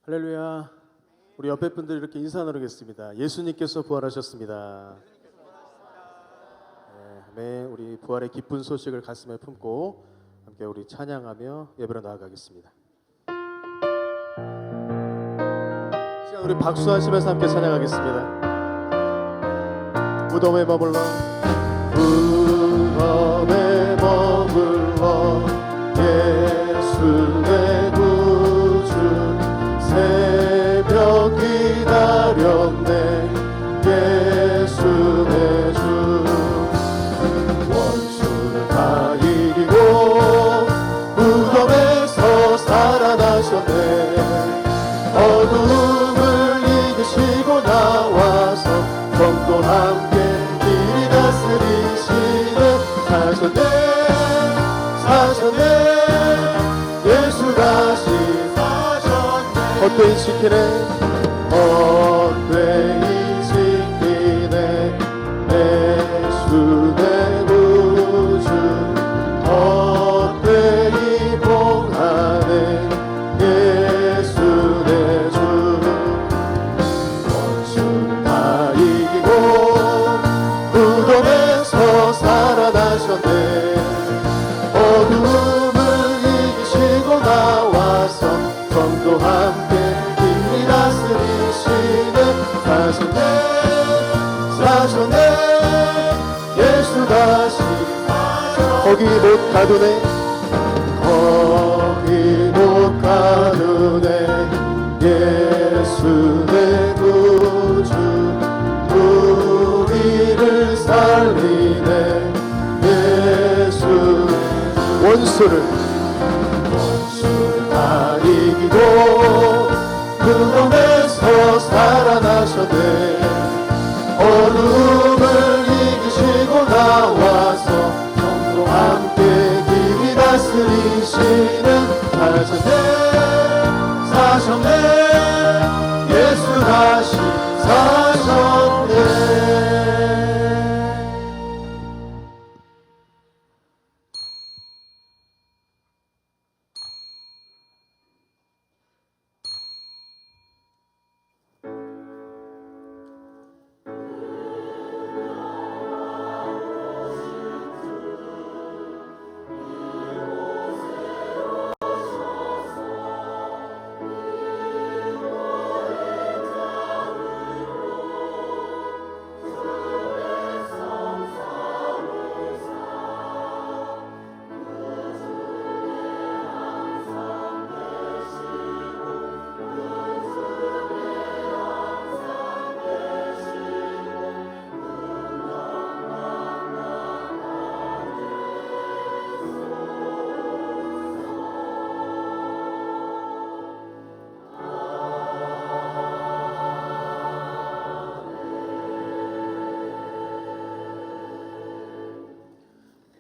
할렐루야. 우리 옆에 분들 이렇게 인사 나누겠습니다. 예수님께서 부활하셨습니다. 아멘. 우리 부활의 기쁜 소식을 가슴에 품고 함께 우리 찬양하며 예배로 나아가겠습니다. 시간 우리 박수하시면서 함께 찬양하겠습니다. 무덤에 머물러 무덤에 머물러 예수 내 구주 새벽 기다렸네. 예수 내 주 원수를 다 이기고 무덤에서 살아나셨네. 어둠을 이기시고 나와서 성도 함께 길이 다스리시네. 사셨네 예수 다시 사셨네. 헛되이 지키네 헛되이 지키네. 예수 내 구주 헛되이 봉하네. 예수 내 주 원수를 다 이기고 무덤에서 살아나셨네. 어둠을 이기시고 나와서 성도 함께 길이 다스리시네. 사셨네 예수 다시 거기 못 가두네. 거기 못 가두네. 예수 내 구주 우리를 살리네. 예수 원수를 다 이기고 무덤에서 살아나셨네. 어둠을 이기시고 나와서 성도 함께 길이 다스리시는. 사셨네 예수 다시 사셨네.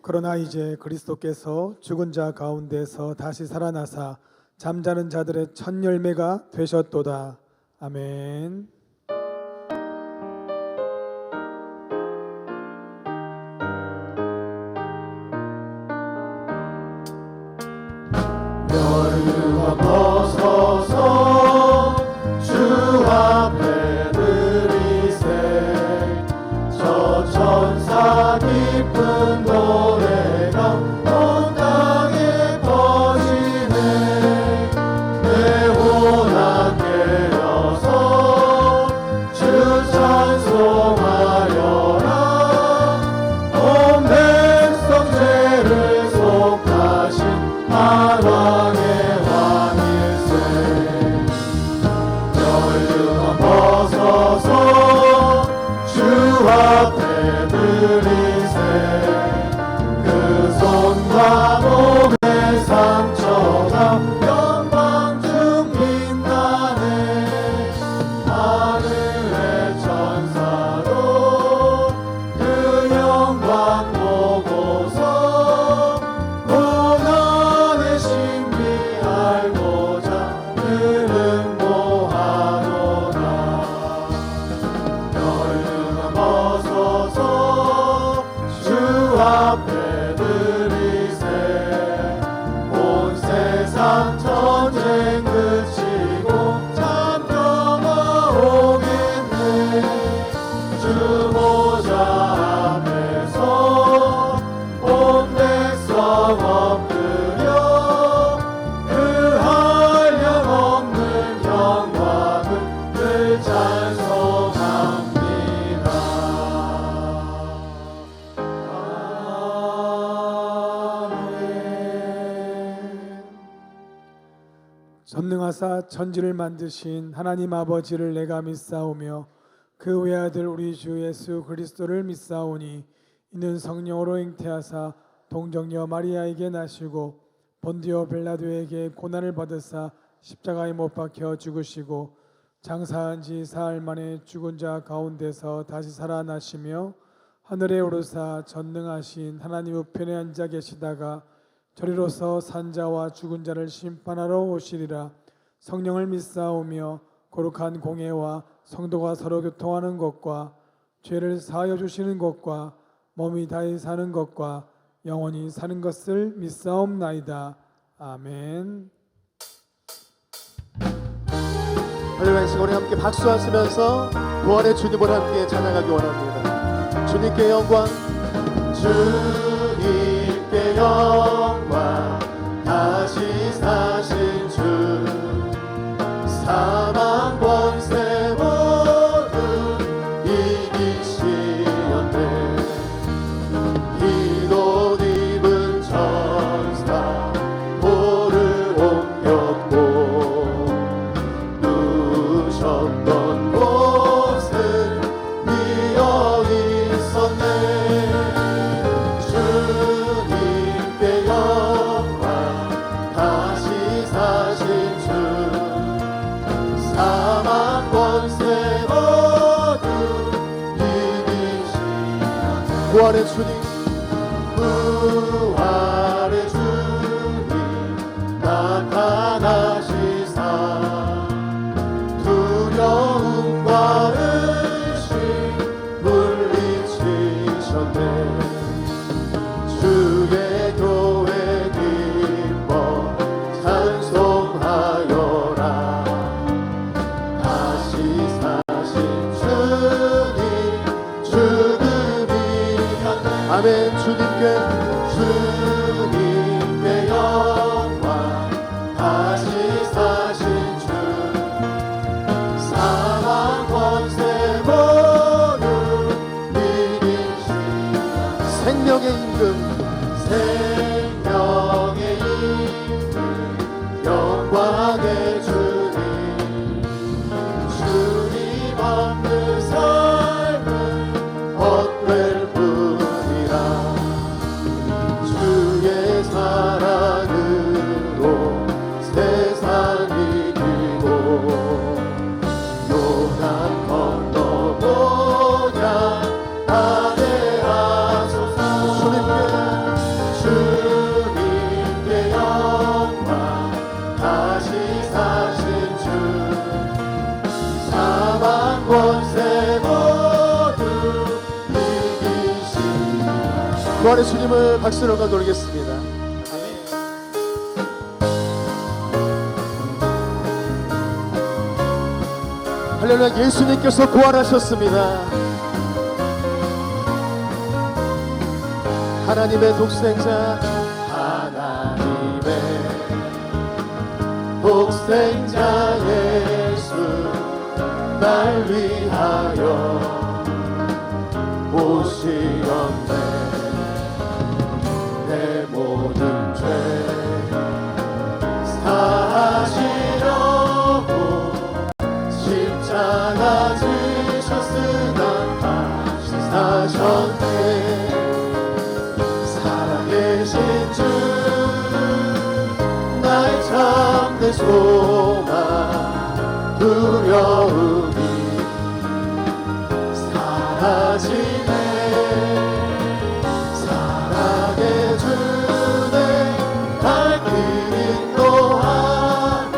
그러나 이제 그리스도께서 죽은 자 가운데서 다시 살아나사 잠자는 자들의 첫 열매가 되셨도다. 아멘. 멸류관 벗어서 주 앞에 드리세. 저 천사 깊은 노래가 온 땅에 퍼지네. 내 혼안 깨어서 전능하사 천지를 만드신 하나님 아버지를 내가 믿사오며 그 외아들 우리 주 예수 그리스도를 믿사오니 이는 성령으로 잉태하사 동정녀 마리아에게 나시고 본디오 빌라도에게 고난을 받으사 십자가에 못 박혀 죽으시고 장사한 지 사흘 만에 죽은 자 가운데서 다시 살아나시며 하늘에 오르사 전능하신 하나님 우편에 앉아 계시다가 저리로서 산자와 죽은 자를 심판하러 오시리라. 성령을 믿사오며 거룩한 공예와 성도가 서로 교통하는 것과 죄를 사하여 주시는 것과 몸이 다히 사는 것과 영원히 사는 것을 믿사옵나이다. 아멘. 할렐루야. 시간에 함께 박수하시면서 부활의 주님을 함께 찬양하기 원합니다. 주님께 영광, 주님께 영광, 다시 사신 주, 사망 권세 모두 이기시었네. 흰옷 입은 천사 돌을 옮겼고 누셨던 곳은 비어 있었네. 주님께 영광, 다시 사신 주, 사망 권세 모두 이기시었네. 부활의 주님, 부활의 주님 나타나시사 두려움과 의심 물리치셨네. 주의 교회 기뻐 찬송하여라. 다시 사신 주님 죽음이 갔네. 아멘. 주님께 영광, 다시 사신 주, 사망 권세 모두 이기시네. 생명의 임금, 생명의 임금, 영광의 주님, 주님 없는 삶은 헛될 뿐이라. 주의 사랑으로 세상 이기고 요단 건너보냐 아뢰하소서. 주님께 영광, 다시 사신 주, 사망 권세 모두 이기시네. 부활의 주님을 박수로 가돌리겠습니다. 할렐루야. 예수님께서 부활하셨습니다. 하나님의 독생자, 하나님의 독생자 예수 날 위하여 오시었네. 내 모든 죄 사하시려고 십자가 지셨으나 다시 사셨네. 살아계신 주, 나의 참된 소망, 두려움이 사라지네. 사랑의 주내 갈 길 인도하니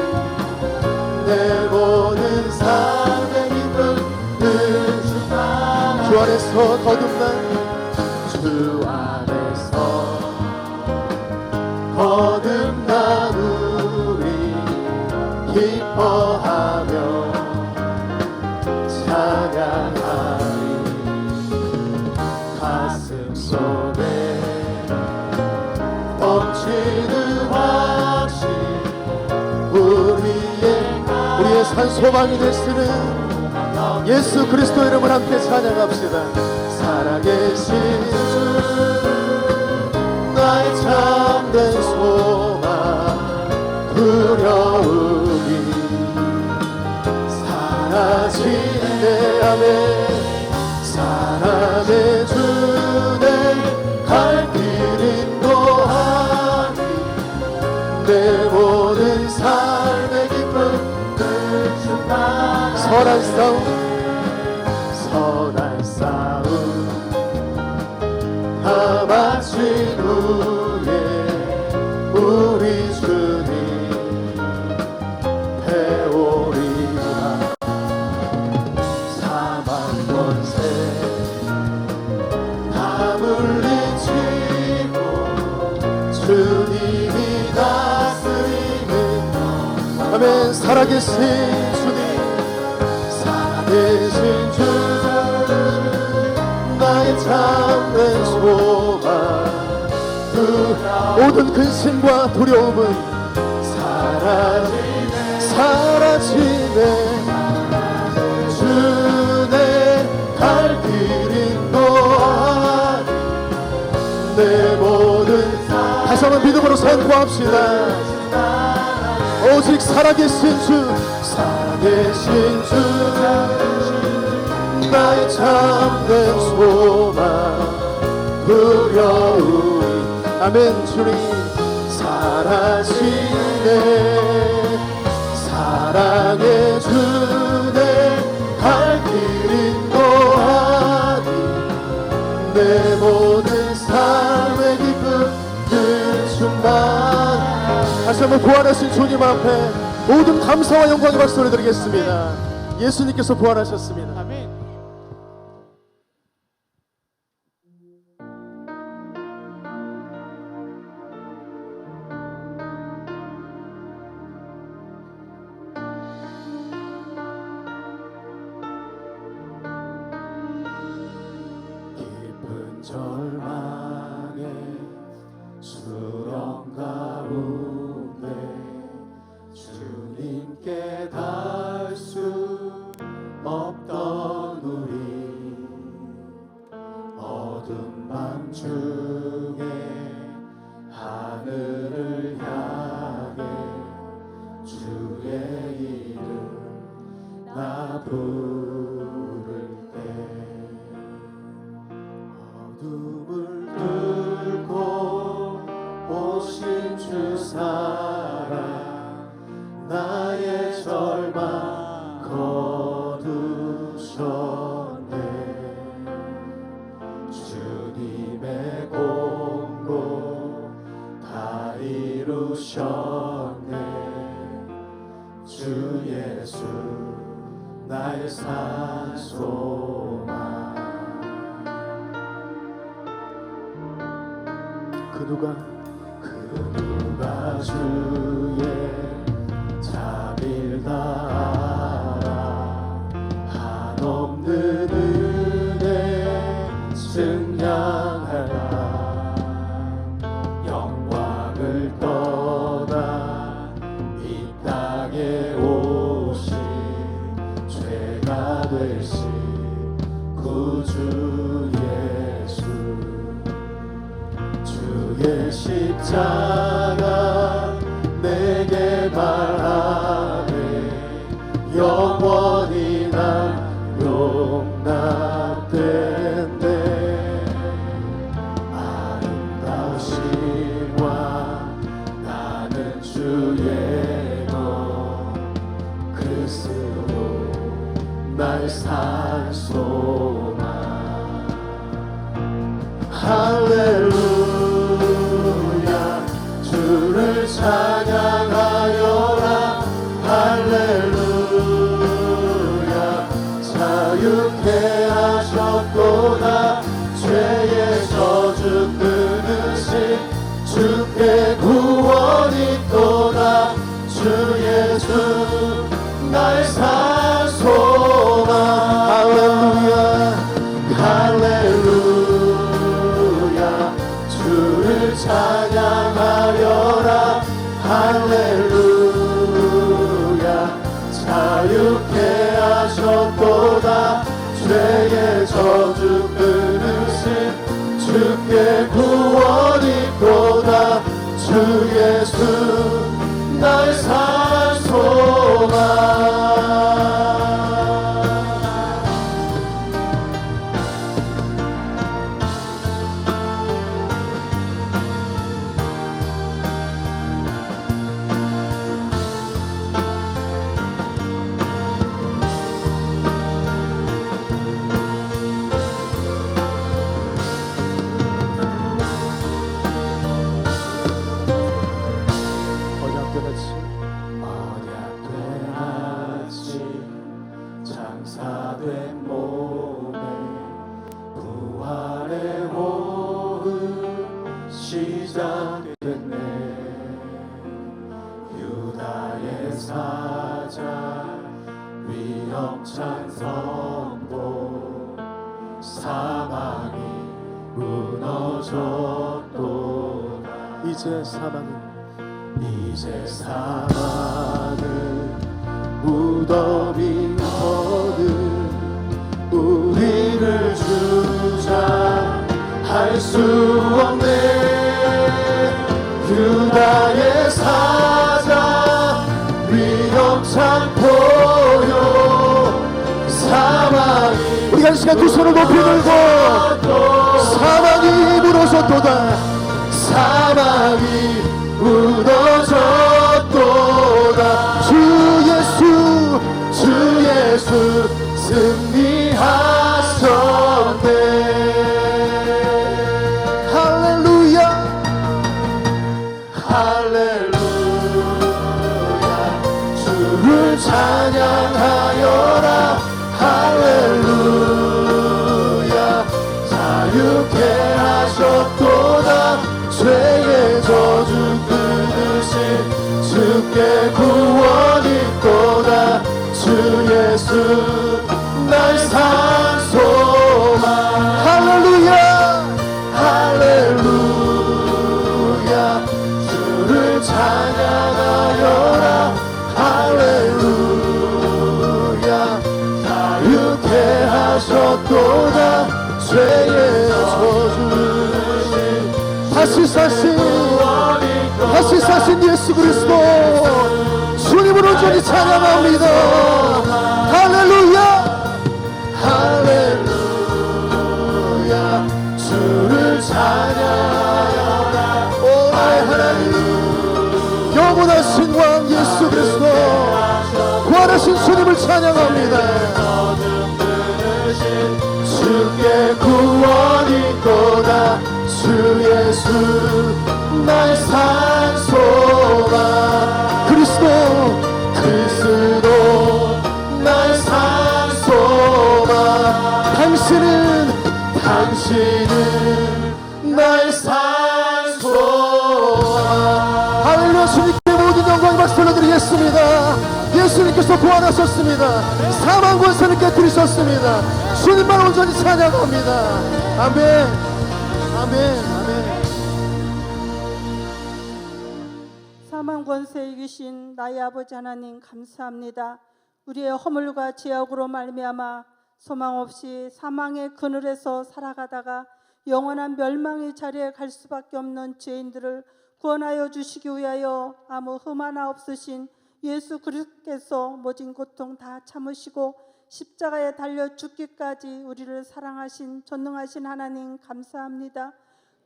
내 모든 삶의 기쁨 늘 주가. 주 안에서 거듭난, 주 안에서 거듭난 우리 기뻐하며 찬양하리. 가슴 속에 넘치는 확신, 우리의 산 소망이 되시는 예수 그리스도 이름을 함께 찬양합시다. 살아계신 주, 나의 참된 소망, 두려움이 아멘. 사랑의 주내 갈 길 인도하니 내 모든 삶의 기쁨 주다. 선한 싸움 다 마친 후에 우리 주님 배우리라. 사망 권세 다 물리치고 주님이 다스리는 아멘. 살아계신 주님, 살아계신 주 나의 참된 소망. 그 모든 근심과 두려움은 사라지네. 주내 갈 길 인도하니 내 모든 다시 한번 믿음으로 선포합시다. 오직 살아계신 주, 살아계신 주 나의 참된 소망. 두려움이 아멘. 주님 사라지네. 사랑의 주내 갈 길 인도하니 내 모든 삶의 기쁨 충만. 다시 한번 부활하신 주님 앞에 모든 감사와 영광의 박수를 드리겠습니다. 예수님께서 부활하셨습니다. 아멘. 깊은 절망의 수렁 가운데 주님께 닿을 수 없던 우리 어두운 밤 중에 하늘을 향해 주의 이름 나 부를 때 어둠을 뚫고 오신 주 사랑 나의 절망 거두셨네. 주님의 공로 다 이루셨네. 주 예수 나의 산 소망. 그 누가 주의 자비를 다 알아. 한없는 은혜 증량하라. 영광을 떠나 이 땅에 오신 죄가 되신 구주 예수. 주의 십자가 내게 말하네. 영원히 날 용납된대. 아름다우심과 나는 주의 것 그 스스로 날 산 소망. 할렐루야 주를 찬양하여라. 할렐루야 자유케 하셨도다. 죄의 저주 끊으신 주께 구원이 있도다. 주 예수 나의 산 소망. 할렐루야 할렐루야 주를 찬양하여라. 할렐루야 자유케 하셨도다. 죄의 저주 끊으신 주께 구원이 있도다. 주 예수 나의 산 소망. 된 몸에 부활의 호흡 시작됐네. 유다의 사자 위험찬 선포 사망이 무너졌도다. 이제 사망은 무덤인 거는 우리를 주장할 수 없네. 유다의 사자 위험찬 포효 사망이 우리 한 시간 두 손을 높이 들고 사망이 무너졌도다. 사망이 무너졌도다. 주 예수 승리하셨네. 할렐루야 할렐루야. 주를 찬양하여라. 할렐루야. 자유케 하셨도다. 죄의 저주 끊으신 주께 구원이 있도다. 주 예수 날 산소만. 할렐루야 할렐루야. 주를 찬양하여라. 할렐루야. 자유케 하셨도다. 죄의 저주 다시 사신 예수 그리스도 주님을 온전히 찬양합니다. 할렐루야 할렐루야. 주를 찬양하여라. 오 나의 하나님 영원하신 왕 예수 그리스도 구원하신 주님을 찬양합니다. 주께 구원이 있도다. 주 예수 날 산소가 그리스도 날 산소가 당신은 날 산소가. 할렐루야. 주님께 모든 영광 박수 올려드리겠습니다. 예수님께서 구원하셨습니다. 사망 권세를 깨뜨리셨습니다. 주님만 온전히 찬양합니다. 아멘 아멘 아멘. 사망 권세에 이기신 나의 아버지 하나님 감사합니다. 우리의 허물과 죄악으로 말미암아 소망 없이 사망의 그늘에서 살아가다가 영원한 멸망의 자리에 갈 수밖에 없는 죄인들을 구원하여 주시기 위하여 아무 흠 하나 없으신 예수 그리스도께서 모진 고통 다 참으시고 십자가에 달려 죽기까지 우리를 사랑하신 전능하신 하나님 감사합니다.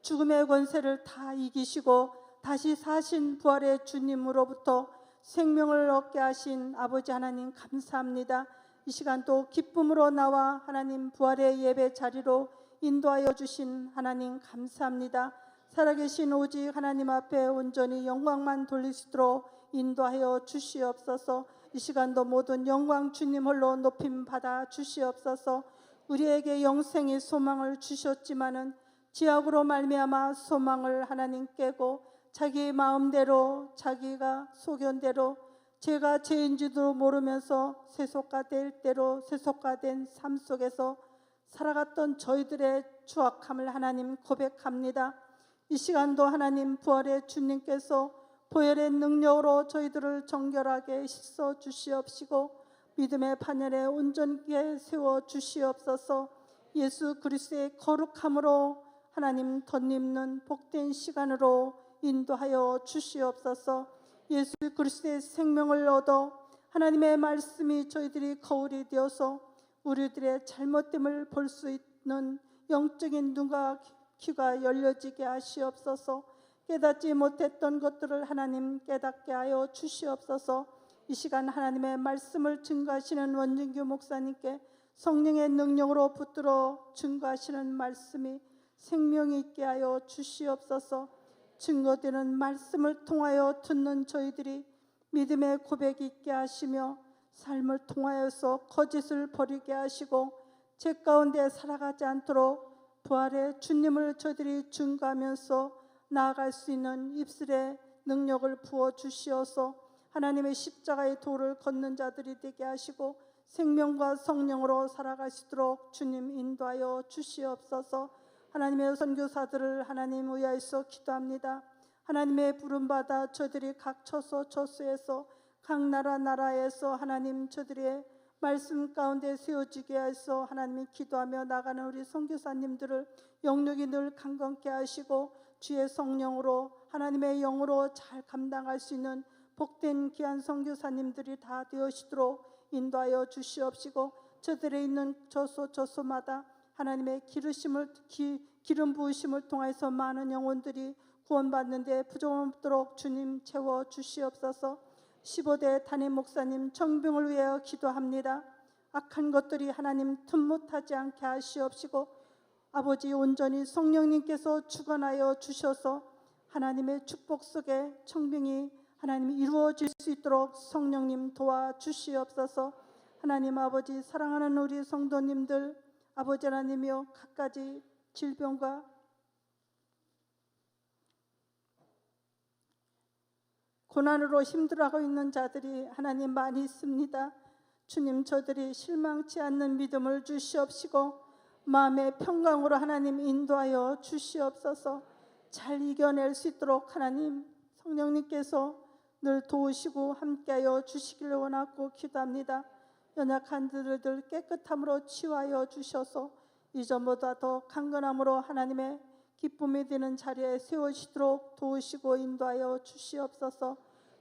죽음의 권세를 다 이기시고 다시 사신 부활의 주님으로부터 생명을 얻게 하신 아버지 하나님 감사합니다. 이 시간도 기쁨으로 나와 하나님 부활의 예배 자리로 인도하여 주신 하나님 감사합니다. 살아계신 오직 하나님 앞에 온전히 영광만 돌리시도록 인도하여 주시옵소서. 이 시간도 모든 영광 주님 홀로 높임 받아 주시옵소서. 우리에게 영생의 소망을 주셨지만은 죄악으로 말미암아 소망을 하나님 깨고 자기 마음대로 자기가 소견대로 죄가 죄인지도 모르면서 세속화 될 대로 세속화된 삶 속에서 살아갔던 저희들의 추악함을 하나님 고백합니다. 이 시간도 하나님 부활의 주님께서 보혈의 능력으로 저희들을 정결하게 씻어 주시옵시고 믿음의 반열에 온전하게 세워 주시옵소서. 예수 그리스도의 거룩함으로 하나님 덧입는 복된 시간으로 인도하여 주시옵소서. 예수 그리스도의 생명을 얻어 하나님의 말씀이 저희들이 거울이 되어서 우리들의 잘못됨을 볼 수 있는 영적인 눈과 귀가 열려지게 하시옵소서. 깨닫지 못했던 것들을 하나님 깨닫게 하여 주시옵소서. 이 시간 하나님의 말씀을 증거하시는 원진규 목사님께 성령의 능력으로 붙들어 증거하시는 말씀이 생명이 있게 하여 주시옵소서. 증거되는 말씀을 통하여 듣는 저희들이 믿음의 고백이 있게 하시며 삶을 통하여서 거짓을 버리게 하시고 죄 가운데 살아가지 않도록 부활의 주님을 저들이 증거하면서 나아갈 수 있는 입술에 능력을 부어 주시어서 하나님의 십자가의 도를 걷는 자들이 되게 하시고 생명과 성령으로 살아가시도록 주님 인도하여 주시옵소서. 하나님의 선교사들을 하나님 위하여서 기도합니다. 하나님의 부름받아 저들이 각 처소 처소에서 각 나라에서 하나님 저들의 말씀 가운데 세워지게 하여서 하나님이 기도하며 나가는 우리 선교사님들을 영육이 늘 강건케 하시고 주의 성령으로 하나님의 영으로 잘 감당할 수 있는 복된 귀한 선교사님들이 다 되어시도록 인도하여 주시옵시고 저들에 있는 저소마다 하나님의 기름 부으심을 통해서 많은 영혼들이 구원받는데 부족함 없도록 주님 채워 주시옵소서. 15대 담임 목사님 정병을 위하여 기도합니다. 악한 것들이 하나님 틈못하지 않게 하시옵시고 아버지 온전히 성령님께서 주관하여 주셔서 하나님의 축복 속에 청빙이 하나님이 이루어질 수 있도록 성령님 도와주시옵소서. 하나님 아버지 사랑하는 우리 성도님들 아버지 하나님이여 갖가지 질병과 고난으로 힘들어하고 있는 자들이 하나님 많이 있습니다. 주님 저들이 실망치 않는 믿음을 주시옵시고 마음의 평강으로 하나님 인도하여 주시옵소서. 잘 이겨낼 수 있도록 하나님 성령님께서 늘 도우시고 함께하여 주시기를 원하고 기도합니다. 연약한 들을 깨끗함으로 치유하여 주셔서 이전보다 더 강건함으로 하나님의 기쁨이 되는 자리에 세우시도록 도우시고 인도하여 주시옵소서.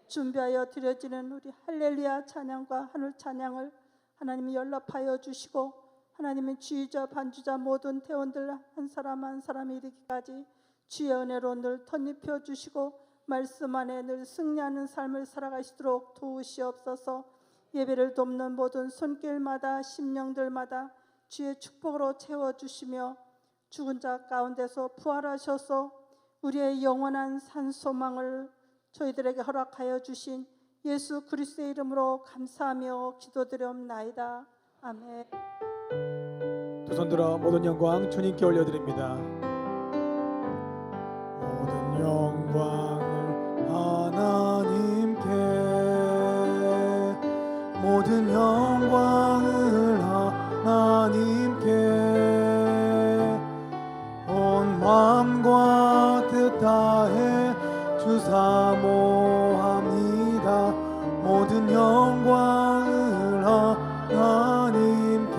준비하여 드려지는 우리 할렐루야 찬양과 하늘 찬양을 하나님이 연락하여 주시고 하나님의 주의자 반주자 모든 대원들 한 사람 한 사람이 이르기까지 주의 은혜로 늘 덧입혀 주시고 말씀 안에 늘 승리하는 삶을 살아가시도록 도우시옵소서. 예배를 돕는 모든 손길마다 심령들마다 주의 축복으로 채워주시며 죽은 자 가운데서 부활하셔서 우리의 영원한 산소망을 저희들에게 허락하여 주신 예수 그리스도의 이름으로 감사하며 기도드리옵나이다. 아멘. 두 손 들어 모든 영광 주님께 올려드립니다. 모든 영광을 하나님께, 모든 영광을 하나님께, 온 마음과 뜻 다해 주 사모합니다. 모든 영광을 하나님께.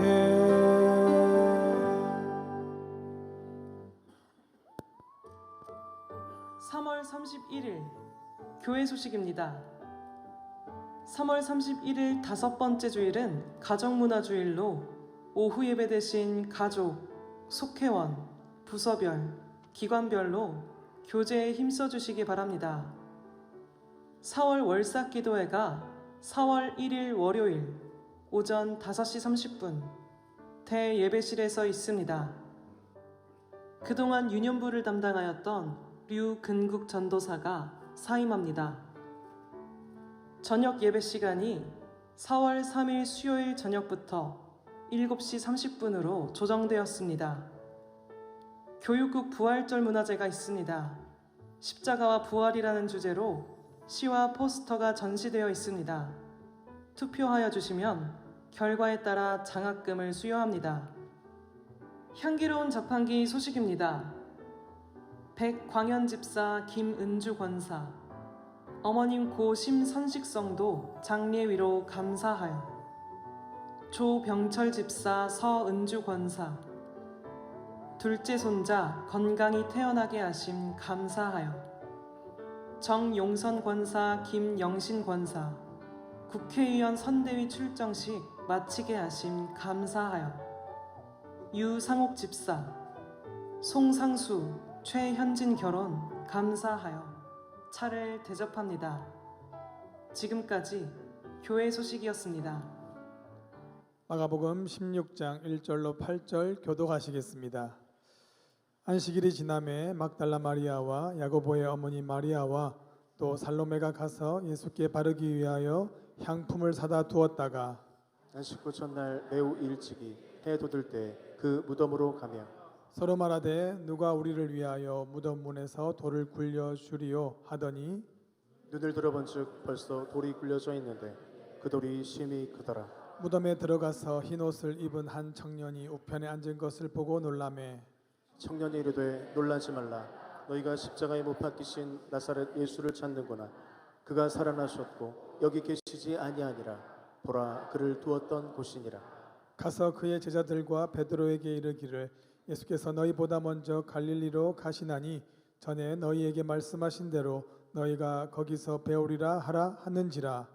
3월 31일 교회 소식입니다. 3월 31일 다섯 번째 주일은 가정문화주일로 오후 예배 대신 가족, 속회원, 부서별, 기관별로 교제에 힘써주시기 바랍니다. 4월 월삭기도회가 4월 1일 월요일 오전 5시 30분 대예배실에서 있습니다. 그동안 유년부를 담당하였던 류근국 전도사가 사임합니다. 저녁 예배 시간이 4월 3일 수요일 저녁부터 7시 30분으로 조정되었습니다. 교육국 부활절 문화제가 있습니다. 십자가와 부활이라는 주제로 시와 포스터가 전시되어 있습니다. 투표하여 주시면 결과에 따라 장학금을 수여합니다. 향기로운 자판기 소식입니다. 백광현 집사 김은주 권사, 어머님 고 심선식성도 장례위로 감사하여, 조병철 집사 서은주 권사, 둘째 손자 건강히 태어나게 하심 감사하여, 정용선 권사 김영신 권사 국회의원 선대위 출정식 마치게 하심 감사하여, 유상옥 집사, 송상수 최현진 결혼 감사하여 차를 대접합니다. 지금까지 교회 소식이었습니다. 마가복음 16장 1절로 8절 교독하시겠습니다. 안식일이 지남에 막달라 마리아와 야고보의 어머니 마리아와 또 살로메가 가서 예수께 바르기 위하여 향품을 사다 두었다가 안식 후 전날 매우 일찍이 해 돋을 때 그 무덤으로 가며 서로 말하되 누가 우리를 위하여 무덤 문에서 돌을 굴려 주리요 하더니 눈을 들어본즉 벌써 돌이 굴려져 있는데 그 돌이 심히 크더라. 무덤에 들어가서 흰 옷을 입은 한 청년이 우편에 앉은 것을 보고 놀라매 청년이 이르되 놀라지 말라. 너희가 십자가에 못 박히신 나사렛 예수를 찾는구나. 그가 살아나셨고 여기 계시지 아니하니라. 보라 그를 두었던 곳이니라. 가서 그의 제자들과 베드로에게 이르기를 예수께서 너희보다 먼저 갈릴리로 가시나니 전에 너희에게 말씀하신 대로 너희가 거기서 배우리라 하라 하는지라.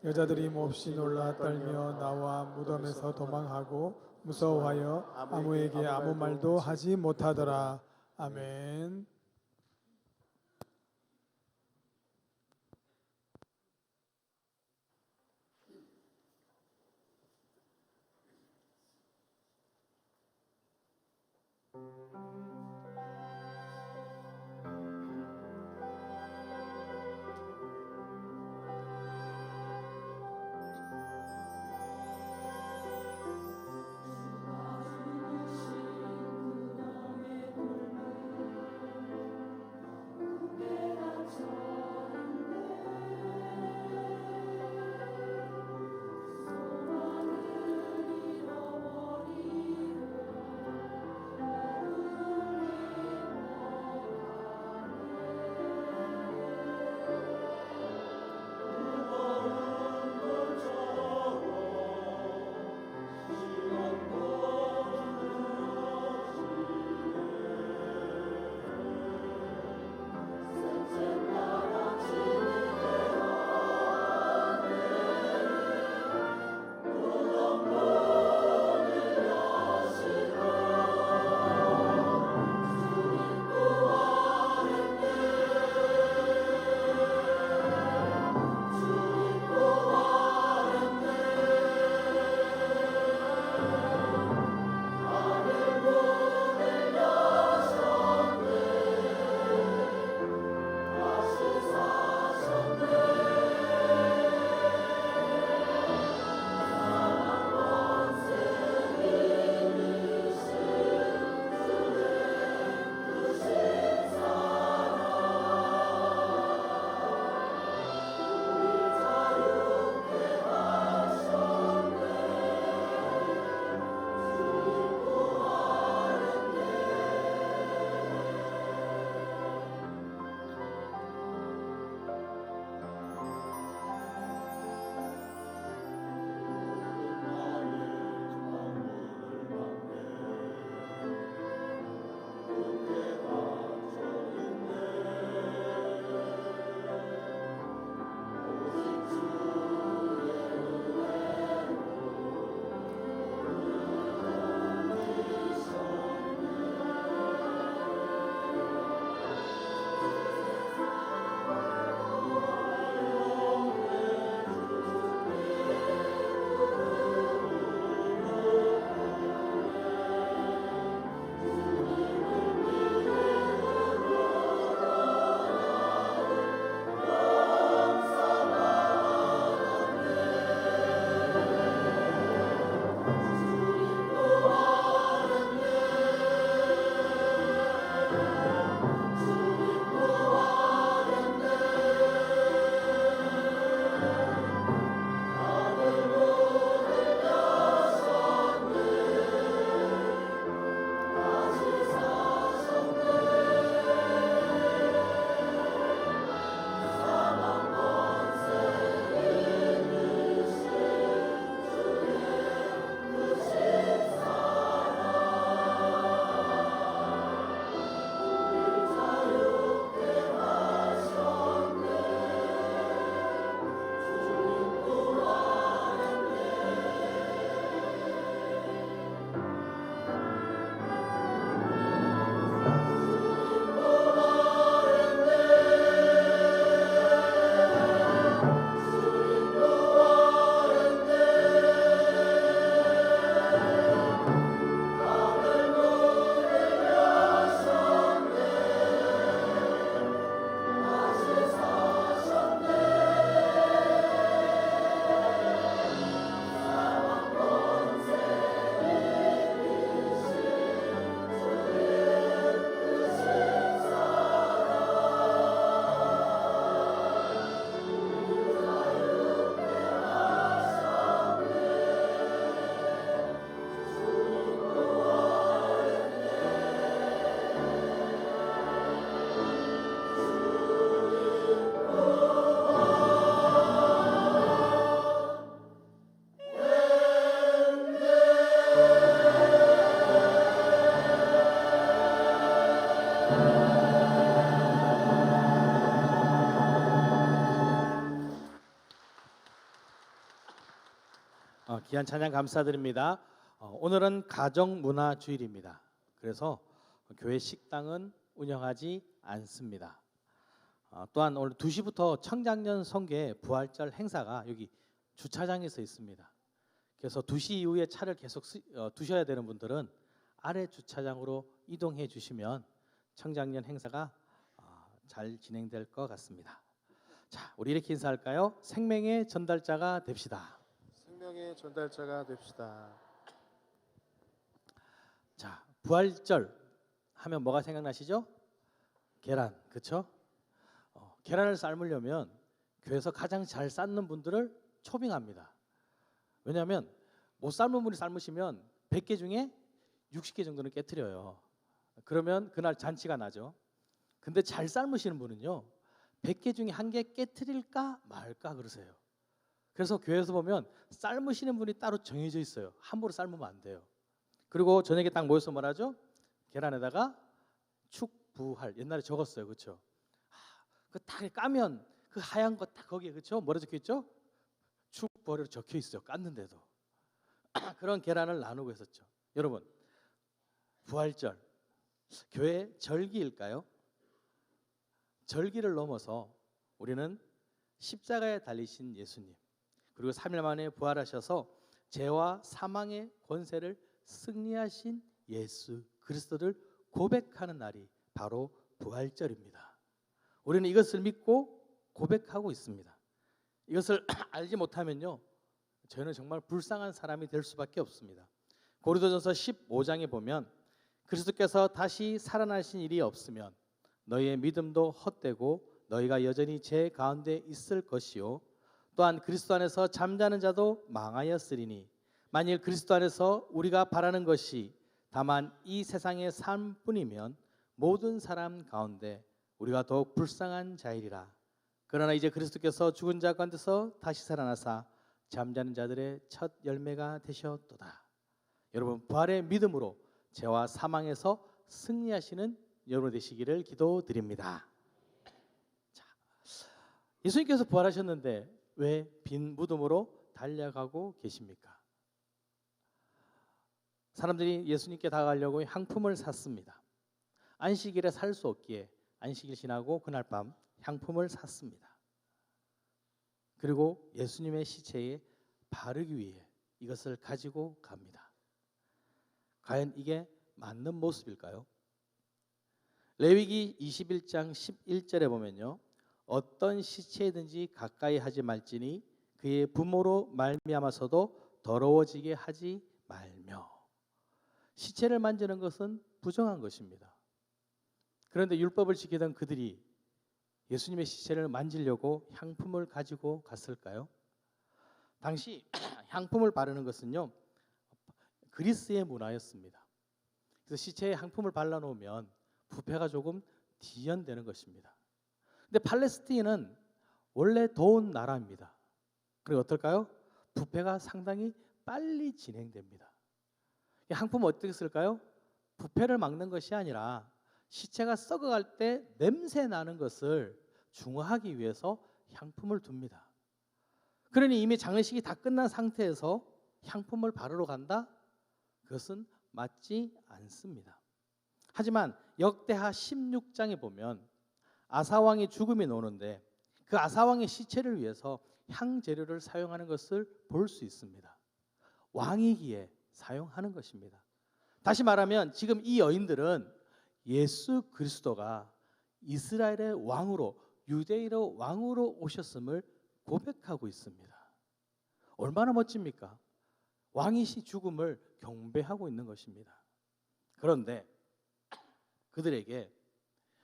여자들이 몹시 놀라 떨며 나와 무덤에서 도망하고 무서워하여 아무에게 아무 말도 하지 못하더라. 아멘. 귀한 찬양 감사드립니다. 오늘은 가정문화주일입니다. 그래서 교회 식당은 운영하지 않습니다. 또한 오늘 2시부터 청장년 성계 부활절 행사가 여기 주차장에서 있습니다. 그래서 2시 이후에 차를 계속 두셔야 되는 분들은 아래 주차장으로 이동해 주시면 청장년 행사가 잘 진행될 것 같습니다. 자, 우리 이렇게 인사할까요? 생명의 전달자가 됩시다. 생명의 전달자가 됩시다. 자, 부활절 하면 뭐가 생각나시죠? 계란, 그렇죠? 계란을 삶으려면 교회에서 가장 잘 삶는 분들을 초빙합니다. 왜냐하면 못 삶은 분이 삶으시면 100개 중에 60개 정도는 깨트려요. 그러면 그날 잔치가 나죠. 근데 잘 삶으시는 분은요, 100개 중에 1개 깨트릴까 말까 그러세요. 그래서 교회에서 보면 삶으시는 분이 따로 정해져 있어요. 함부로 삶으면 안 돼요. 그리고 저녁에 딱 모여서 뭐라죠? 계란에다가 축부할, 옛날에 적었어요, 그렇죠? 그 딱 까면 그 하얀 거 딱 거기에, 그렇죠? 뭐라 적혀 있죠? 축부하려고 적혀 있어요. 깠는데도 그런 계란을 나누고 했었죠. 여러분, 부활절 교회 절기일까요? 절기를 넘어서 우리는 십자가에 달리신 예수님, 그리고 3일 만에 부활하셔서 죄와 사망의 권세를 승리하신 예수 그리스도를 고백하는 날이 바로 부활절입니다. 우리는 이것을 믿고 고백하고 있습니다. 이것을 알지 못하면요, 저희는 정말 불쌍한 사람이 될 수밖에 없습니다. 고린도전서 15장에 보면 그리스도께서 다시 살아나신 일이 없으면 너희의 믿음도 헛되고 너희가 여전히 죄 가운데 있을 것이요, 또한 그리스도 안에서 잠자는 자도 망하였으리니 만일 그리스도 안에서 우리가 바라는 것이 다만 이 세상의 삶뿐이면 모든 사람 가운데 우리가 더욱 불쌍한 자이리라. 그러나 이제 그리스도께서 죽은 자 가운데서 다시 살아나사 잠자는 자들의 첫 열매가 되셨도다. 여러분, 부활의 믿음으로 죄와 사망에서 승리하시는 여러분 되시기를 기도드립니다. 자, 예수님께서 부활하셨는데 왜 빈 무덤으로 달려가고 계십니까? 사람들이 예수님께 다가가려고 향품을 샀습니다. 안식일에 살 수 없기에 안식일 지나고 그날 밤 향품을 샀습니다. 그리고 예수님의 시체에 바르기 위해 이것을 가지고 갑니다. 과연 이게 맞는 모습일까요? 레위기 21장 11절에 보면요, 어떤 시체든지 가까이 하지 말지니 그의 부모로 말미암아서도 더러워지게 하지 말며. 시체를 만지는 것은 부정한 것입니다. 그런데 율법을 지키던 그들이 예수님의 시체를 만지려고 향품을 가지고 갔을까요? 당시 향품을 바르는 것은요, 그리스의 문화였습니다. 그래서 시체에 향품을 발라놓으면 부패가 조금 뒤연되는 것입니다. 근데 팔레스틴은 원래 더운 나라입니다. 그리고 어떨까요? 부패가 상당히 빨리 진행됩니다. 향품은 어떻게 쓸까요? 부패를 막는 것이 아니라 시체가 썩어갈 때 냄새 나는 것을 중화하기 위해서 향품을 둡니다. 그러니 이미 장례식이 다 끝난 상태에서 향품을 바르러 간다? 그것은 맞지 않습니다. 하지만 역대하 16장에 보면 아사왕의 죽음이 나오는데 그 아사왕의 시체를 위해서 향재료를 사용하는 것을 볼 수 있습니다. 왕이기에 사용하는 것입니다. 다시 말하면 지금 이 여인들은 예수 그리스도가 이스라엘의 왕으로, 유대인의 왕으로 오셨음을 고백하고 있습니다. 얼마나 멋집니까? 왕이시 죽음을 경배하고 있는 것입니다. 그런데 그들에게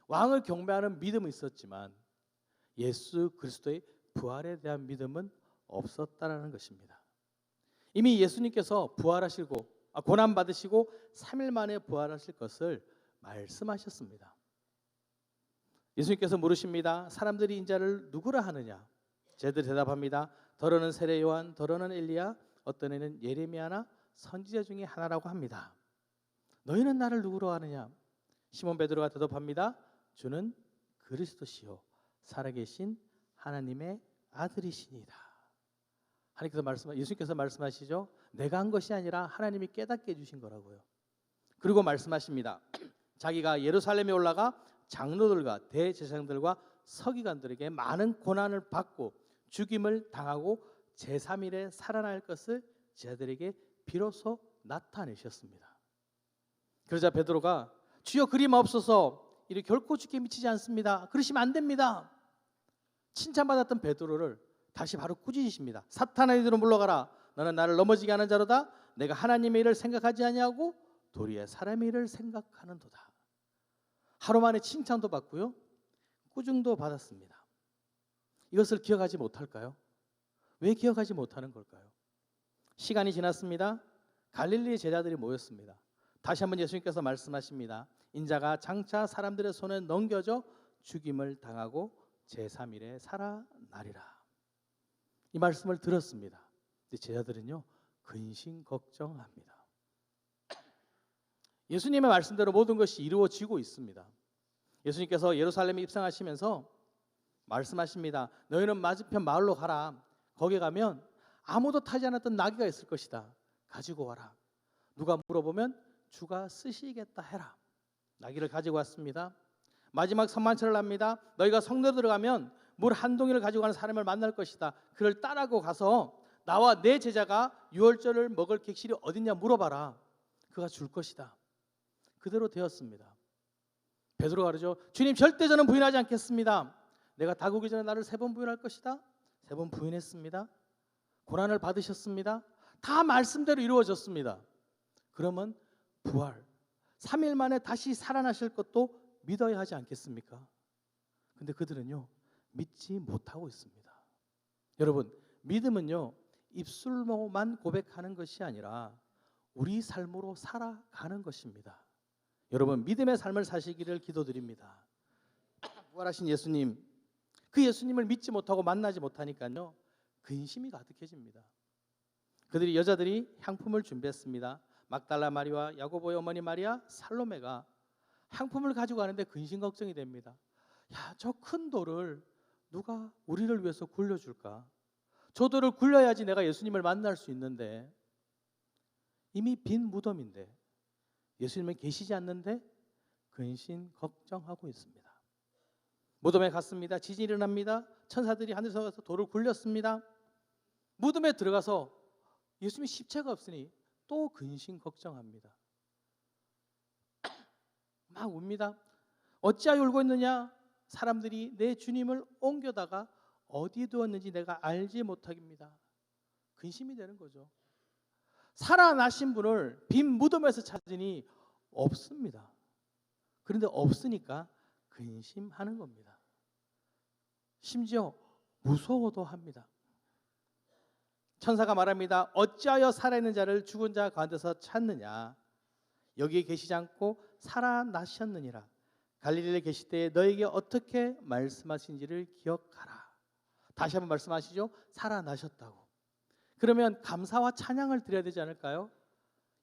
왕을 경배하는 믿음은 있었지만 예수 그리스도의 부활에 대한 믿음은 없었다라는 것입니다. 이미 예수님께서 부활하시고 고난 받으시고 3일 만에 부활하실 것을 말씀하셨습니다. 예수님께서 물으십니다. 사람들이 인자를 누구라 하느냐? 제들 대답합니다. 더러는 세례 요한, 더러는 엘리야, 어떤 애는 예레미야나 선지자 중에 하나라고 합니다. 너희는 나를 누구로 하느냐? 시몬 베드로가 대답합니다. 주는 그리스도시요 살아계신 하나님의 아들이시니이다. 예수님께서 말씀하시죠. 내가 한 것이 아니라 하나님이 깨닫게 해주신 거라고요. 그리고 말씀하십니다. 자기가 예루살렘에 올라가 장로들과 대제사장들과 서기관들에게 많은 고난을 받고 죽임을 당하고 제3일에 살아날 것을 제자들에게 비로소 나타내셨습니다. 그러자 베드로가 주여 그리 마옵소서, 이를 결코 죽게 미치지 않습니다. 그러시면 안 됩니다. 칭찬받았던 베드로를 다시 바로 꾸짖으십니다. 사탄아, 이리로 물러가라. 너는 나를 넘어지게 하는 자로다. 내가 하나님의 일을 생각하지 아니하고 도리어 사람의 일을 생각하는도다. 하루 만에 칭찬도 받고요, 꾸중도 받았습니다. 이것을 기억하지 못할까요? 왜 기억하지 못하는 걸까요? 시간이 지났습니다. 갈릴리 제자들이 모였습니다. 다시 한번 예수님께서 말씀하십니다. 인자가 장차 사람들의 손에 넘겨져 죽임을 당하고 제3일에 살아나리라. 이 말씀을 들었습니다. 제자들은요, 근심 걱정합니다. 예수님의 말씀대로 모든 것이 이루어지고 있습니다. 예수님께서 예루살렘에 입성하시면서 말씀하십니다. 너희는 맞은편 마을로 가라. 거기 가면 아무도 타지 않았던 나귀가 있을 것이다. 가지고 와라. 누가 물어보면 주가 쓰시겠다 해라. 나귀를 가지고 왔습니다. 마지막 선만철을 합니다. 너희가 성내로 들어가면 물 한 동이를 가지고 가는 사람을 만날 것이다. 그를 따라고 가서 나와 내 제자가 유월절을 먹을 객실이 어딨냐 물어봐라. 그가 줄 것이다. 그대로 되었습니다. 베드로가 그러죠. 주님, 절대 저는 부인하지 않겠습니다. 내가 다구기 전에 나를 3번 부인할 것이다. 3번 부인했습니다. 고난을 받으셨습니다. 다 말씀대로 이루어졌습니다. 그러면 부활, 3일 만에 다시 살아나실 것도 믿어야 하지 않겠습니까? 근데 그들은요, 믿지 못하고 있습니다. 여러분, 믿음은요, 입술로만 고백하는 것이 아니라 우리 삶으로 살아가는 것입니다. 여러분, 믿음의 삶을 사시기를 기도드립니다. 부활하신 예수님, 그 예수님을 믿지 못하고 만나지 못하니까요, 근심이 가득해집니다. 여자들이 향품을 준비했습니다. 막달라 마리와 야고보의 어머니 마리아, 살로메가 향품을 가지고 가는데 근심 걱정이 됩니다. 야, 저 큰 돌을 누가 우리를 위해서 굴려줄까? 저 돌을 굴려야지 내가 예수님을 만날 수 있는데, 이미 빈 무덤인데 예수님은 계시지 않는데 근심 걱정하고 있습니다. 무덤에 갔습니다. 지진이 일어납니다. 천사들이 하늘에서 가서 돌을 굴렸습니다. 무덤에 들어가서 예수님이 십자가 없으니 또 근심 걱정합니다. 막 웁니다. 어찌하여 울고 있느냐? 사람들이 내 주님을 옮겨다가 어디에 두었는지 내가 알지 못하겠습니다. 근심이 되는 거죠. 살아나신 분을 빈 무덤에서 찾으니 없습니다. 그런데 없으니까 근심하는 겁니다. 심지어 무서워도 합니다. 천사가 말합니다. 어찌하여 살아있는 자를 죽은 자 가운데서 찾느냐? 여기에 계시지 않고 살아나셨느니라. 갈릴리에 계실 때 너에게 어떻게 말씀하신지를 기억하라. 다시 한번 말씀하시죠. 살아나셨다고. 그러면 감사와 찬양을 드려야 되지 않을까요?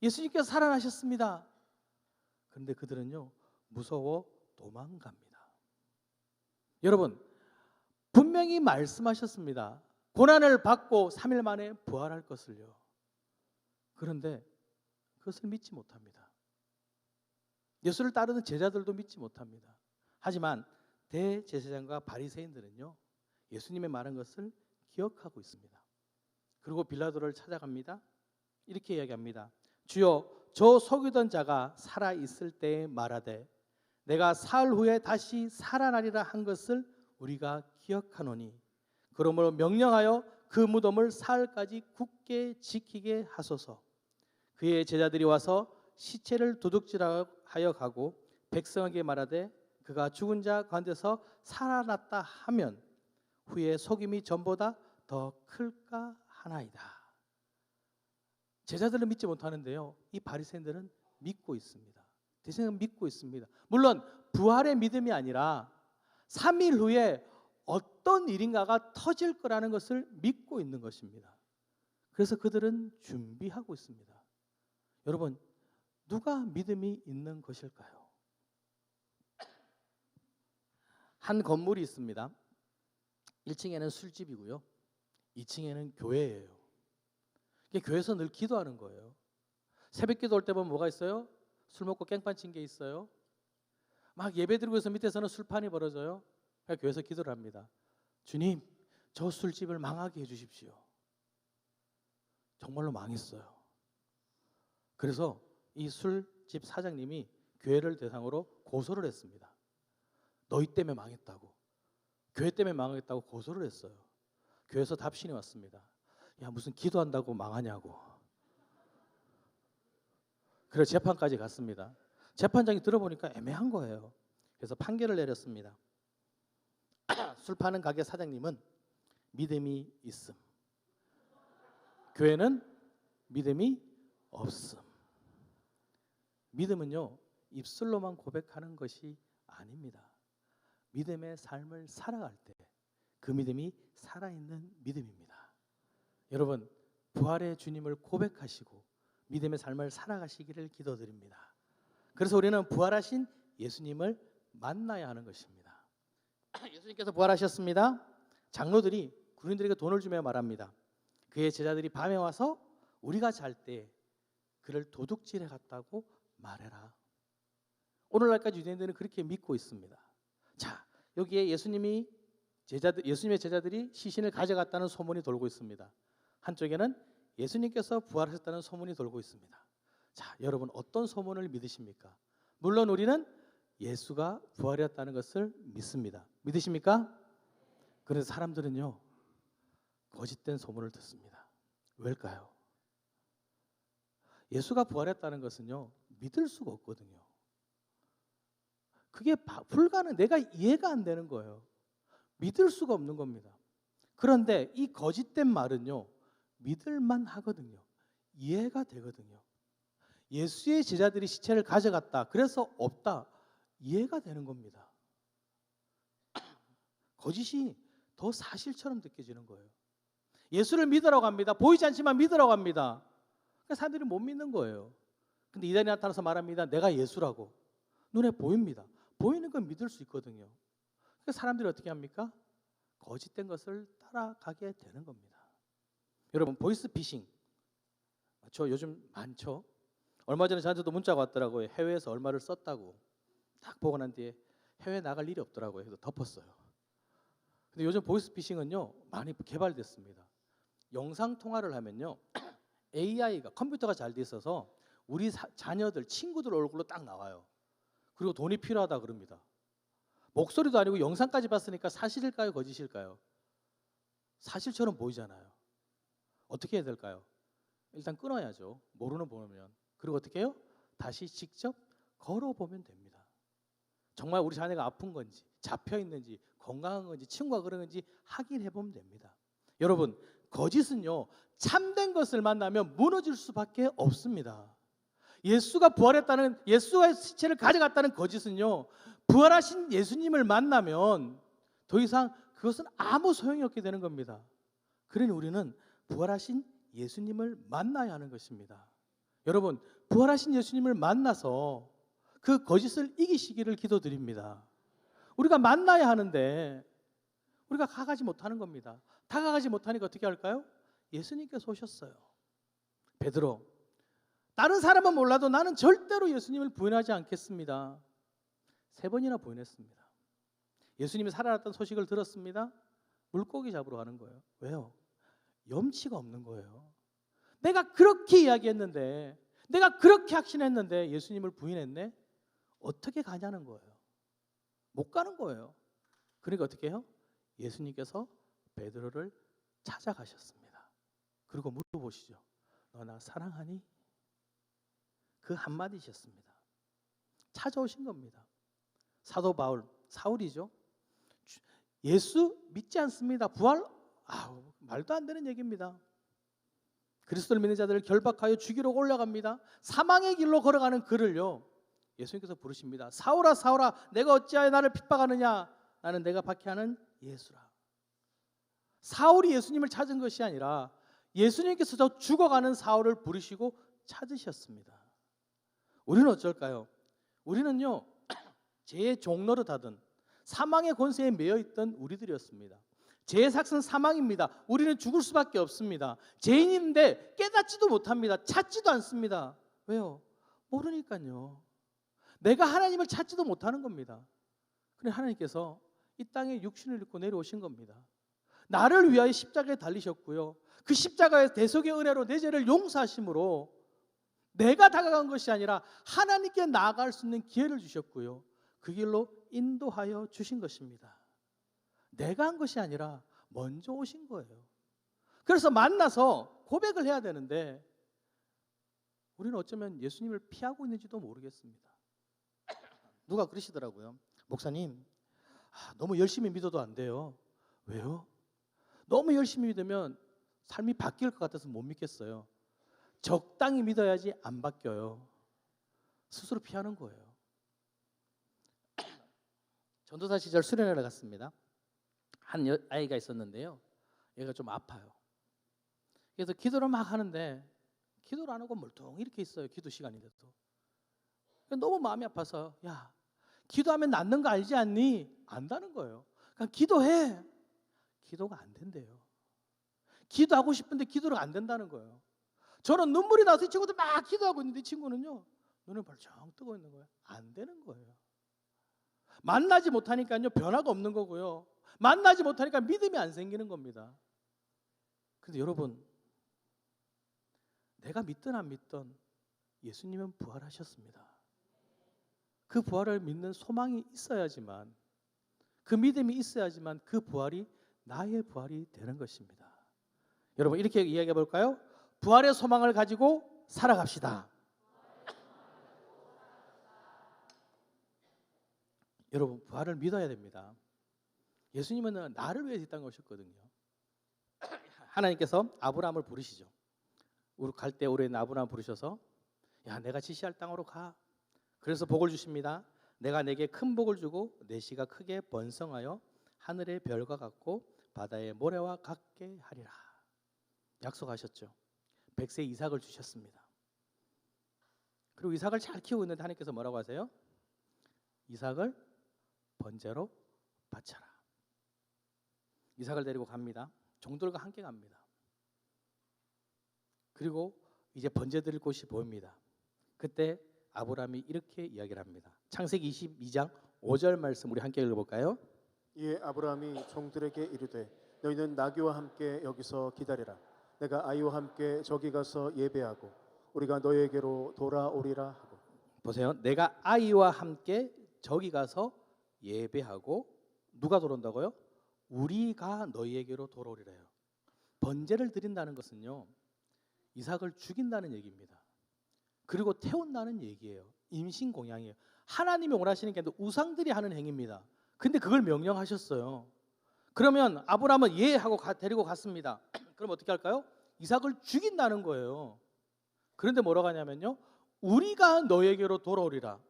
예수님께서 살아나셨습니다. 그런데 그들은요, 무서워 도망갑니다. 여러분, 분명히 말씀하셨습니다. 고난을 받고 3일 만에 부활할 것을요. 그런데 그것을 믿지 못합니다. 예수를 따르는 제자들도 믿지 못합니다. 하지만 대제사장과 바리새인들은요, 예수님의 말한 것을 기억하고 있습니다. 그리고 빌라도를 찾아갑니다. 이렇게 이야기합니다. 주여, 저 속이던 자가 살아 있을 때에 말하되 내가 사흘 후에 다시 살아나리라 한 것을 우리가 기억하노니 그러므로 명령하여 그 무덤을 사흘까지 굳게 지키게 하소서. 그의 제자들이 와서 시체를 도둑질하여 가고 백성에게 말하되 그가 죽은 자 가운데서 살아났다 하면 후에 속임이 전보다 더 클까 하나이다. 제자들은 믿지 못하는데요, 이 바리새인들은 믿고 있습니다. 대세는 믿고 있습니다. 물론 부활의 믿음이 아니라 3일 후에 어떤 일인가가 터질 거라는 것을 믿고 있는 것입니다. 그래서 그들은 준비하고 있습니다. 여러분, 누가 믿음이 있는 것일까요? 한 건물이 있습니다. 1층에는 술집이고요, 2층에는 교회예요. 이게 교회에서 늘 기도하는 거예요. 새벽 기도 올 때 보면 뭐가 있어요? 술 먹고 깽판 친 게 있어요. 막 예배 드리고 있어 밑에서는 술판이 벌어져요. 그러니까 교회에서 기도를 합니다. 주님, 저 술집을 망하게 해주십시오. 정말로 망했어요. 그래서 이 술집 사장님이 교회를 대상으로 고소를 했습니다. 너희 때문에 망했다고, 교회 때문에 망했다고 고소를 했어요. 교회에서 답신이 왔습니다. 야, 무슨 기도한다고 망하냐고. 그래서 재판까지 갔습니다. 재판장이 들어보니까 애매한 거예요. 그래서 판결을 내렸습니다. 술 파는 가게 사장님은 믿음이 있음, 교회는 믿음이 없음. 믿음은요, 입술로만 고백하는 것이 아닙니다. 믿음의 삶을 살아갈 때 그 믿음이 살아있는 믿음입니다. 여러분, 부활의 주님을 고백하시고 믿음의 삶을 살아가시기를 기도드립니다. 그래서 우리는 부활하신 예수님을 만나야 하는 것입니다. 예수님께서 부활하셨습니다. 장로들이 군인들에게 돈을 주며 말합니다. 그의 제자들이 밤에 와서 우리가 잘 때 그를 도둑질해 갔다고 말해라. 오늘날까지 유대인들은 그렇게 믿고 있습니다. 자, 여기에 예수님의 제자들이 시신을 가져갔다는 소문이 돌고 있습니다. 한쪽에는 예수님께서 부활하셨다는 소문이 돌고 있습니다. 자, 여러분 어떤 소문을 믿으십니까? 물론 우리는 예수가 부활했다는 것을 믿습니다. 믿으십니까? 그래서 사람들은요, 거짓된 소문을 듣습니다. 왜일까요? 예수가 부활했다는 것은요, 믿을 수가 없거든요. 그게 내가 이해가 안 되는 거예요. 믿을 수가 없는 겁니다. 그런데 이 거짓된 말은요, 믿을만 하거든요. 이해가 되거든요. 예수의 제자들이 시체를 가져갔다, 그래서 없다, 이해가 되는 겁니다. 거짓이 더 사실처럼 느껴지는 거예요. 예수를 믿으라고 합니다. 보이지 않지만 믿으라고 합니다. 그러니까 사람들이 못 믿는 거예요. 근데 이단이 나타나서 말합니다. 내가 예수라고. 눈에 보입니다. 보이는 건 믿을 수 있거든요. 그러니까 사람들이 어떻게 합니까? 거짓된 것을 따라가게 되는 겁니다. 여러분, 보이스피싱 맞죠? 요즘 많죠. 얼마 전에 저한테도 문자가 왔더라고요. 해외에서 얼마를 썼다고. 딱 보고 난 뒤에 해외 나갈 일이 없더라고요. 그래서 덮었어요. 근데 요즘 보이스피싱은요, 많이 개발됐습니다. 영상 통화를 하면요, AI가 컴퓨터가 잘 돼 있어서 우리 자녀들, 친구들 얼굴로 딱 나와요. 그리고 돈이 필요하다 그럽니다. 목소리도 아니고 영상까지 봤으니까 사실일까요, 거짓일까요? 사실처럼 보이잖아요. 어떻게 해야 될까요? 일단 끊어야죠. 모르는 보면. 그리고 어떻게 해요? 다시 직접 걸어보면 됩니다. 정말 우리 자녀가 아픈 건지, 잡혀 있는지, 건강한 건지, 친구가 그런 건지 확인해 보면 됩니다. 여러분, 거짓은요, 참된 것을 만나면 무너질 수밖에 없습니다. 예수가 부활했다는, 예수가 시체를 가져갔다는 거짓은요, 부활하신 예수님을 만나면 더 이상 그것은 아무 소용이 없게 되는 겁니다. 그러니 우리는 부활하신 예수님을 만나야 하는 것입니다. 여러분, 부활하신 예수님을 만나서 그 거짓을 이기시기를 기도드립니다. 우리가 만나야 하는데 우리가 가가지 못하는 겁니다. 다가가지 못하니까 어떻게 할까요? 예수님께서 오셨어요. 베드로, 다른 사람은 몰라도 나는 절대로 예수님을 부인하지 않겠습니다. 3번이나 부인했습니다. 예수님이 살아났다는 소식을 들었습니다. 물고기 잡으러 가는 거예요. 왜요? 염치가 없는 거예요. 내가 그렇게 이야기했는데, 내가 그렇게 확신했는데 예수님을 부인했네? 어떻게 가냐는 거예요. 못 가는 거예요. 그러니까 어떻게 해요? 예수님께서 베드로를 찾아가셨습니다. 그리고 물어보시죠. 너 나 사랑하니? 그 한마디셨습니다. 찾아오신 겁니다. 사도 바울, 사울이죠. 예수 믿지 않습니다. 부활? 말도 안 되는 얘기입니다. 그리스도를 믿는 자들을 결박하여 죽이러 올라갑니다. 사망의 길로 걸어가는 그를요, 예수님께서 부르십니다. 사울아, 사울아, 내가 어찌하여 나를 핍박하느냐? 나는 내가 박해하는 예수라. 사울이 예수님을 찾은 것이 아니라 예수님께서 저 죽어가는 사울을 부르시고 찾으셨습니다. 우리는 어쩔까요? 우리는요, 죄의 종노릇하던 사망의 권세에 매여 있던 우리들이었습니다. 죄의 삭은 사망입니다. 우리는 죽을 수밖에 없습니다. 죄인인데 깨닫지도 못합니다. 찾지도 않습니다. 왜요? 모르니까요. 내가 하나님을 찾지도 못하는 겁니다. 그래 하나님께서 이 땅에 육신을 입고 내려오신 겁니다. 나를 위하여 십자가에 달리셨고요. 그 십자가의 대속의 은혜로 내 죄를 용서하심으로 내가 다가간 것이 아니라 하나님께 나아갈 수 있는 기회를 주셨고요. 그 길로 인도하여 주신 것입니다. 내가 한 것이 아니라 먼저 오신 거예요. 그래서 만나서 고백을 해야 되는데 우리는 어쩌면 예수님을 피하고 있는지도 모르겠습니다. 누가 그러시더라고요. 목사님, 너무 열심히 믿어도 안 돼요. 왜요? 너무 열심히 믿으면 삶이 바뀔 것 같아서 못 믿겠어요. 적당히 믿어야지 안 바뀌어요. 스스로 피하는 거예요. 전도사 시절 수련회를 갔습니다. 한 아이가 있었는데요. 얘가 좀 아파요. 그래서 기도를 막 하는데 기도를 안 하고 멀뚱히 이렇게 있어요. 기도 시간인데도. 너무 마음이 아파서 야, 기도하면 낫는 거 알지 않니? 안다는 거예요. 그냥 기도해. 기도가 안 된대요. 기도하고 싶은데 기도가 안 된다는 거예요. 저는 눈물이 나서 이 친구들 막 기도하고 있는데 이 친구는요. 눈을 벌쩍 뜨고 있는 거예요. 안 되는 거예요. 만나지 못하니까요. 변화가 없는 거고요. 만나지 못하니까 믿음이 안 생기는 겁니다. 그런데 여러분, 내가 믿든 안 믿든 예수님은 부활하셨습니다. 그 부활을 믿는 소망이 있어야지만, 그 믿음이 있어야지만 그 부활이 나의 부활이 되는 것입니다. 여러분, 이렇게 이야기해 볼까요? 부활의 소망을 가지고 살아갑시다. 여러분, 부활을 믿어야 됩니다. 예수님은 나를 위해서 이 땅에 오셨거든요. 하나님께서 아브라함을 부르시죠. 우리 갈 때 오래 있는 아브라함 부르셔서 야, 내가 지시할 땅으로 가. 그래서 복을 주십니다. 내가 내게 큰 복을 주고 내 씨가 크게 번성하여 하늘의 별과 같고 바다의 모래와 같게 하리라. 약속하셨죠. 100세 이삭을 주셨습니다. 그리고 이삭을 잘 키우고 있는데 하나님께서 뭐라고 하세요? 이삭을 번제로 바쳐라. 이삭을 데리고 갑니다. 종들과 함께 갑니다. 그리고 이제 번제 드릴 곳이 보입니다. 그때 아브라함이 이렇게 이야기를 합니다. 창세기 22장 5절 말씀 우리 함께 읽어볼까요? 이에 아브라함이 종들에게 이르되 너희는 나귀와 함께 여기서 기다리라. 내가 아이와 함께 저기 가서 예배하고 우리가 너희에게로 돌아오리라 하고. 보세요. 내가 아이와 함께 저기 가서 예배하고 누가 돌아온다고요? 우리가 너희에게로 돌아오리래요. 번제를 드린다는 것은요, 이삭을 죽인다는 얘기입니다. 그리고 태운다는 얘기예요. 임신공양이에요. 하나님이 원하시는 게 아니라 우상들이 하는 행위입니다. 근데 그걸 명령하셨어요. 그러면 아브라함은 예 하고 데리고 갔습니다. 그럼 어떻게 할까요? 이삭을 죽인다는 거예요. 그런데 뭐라고 하냐면요, 우리가 너에게로 돌아오리라.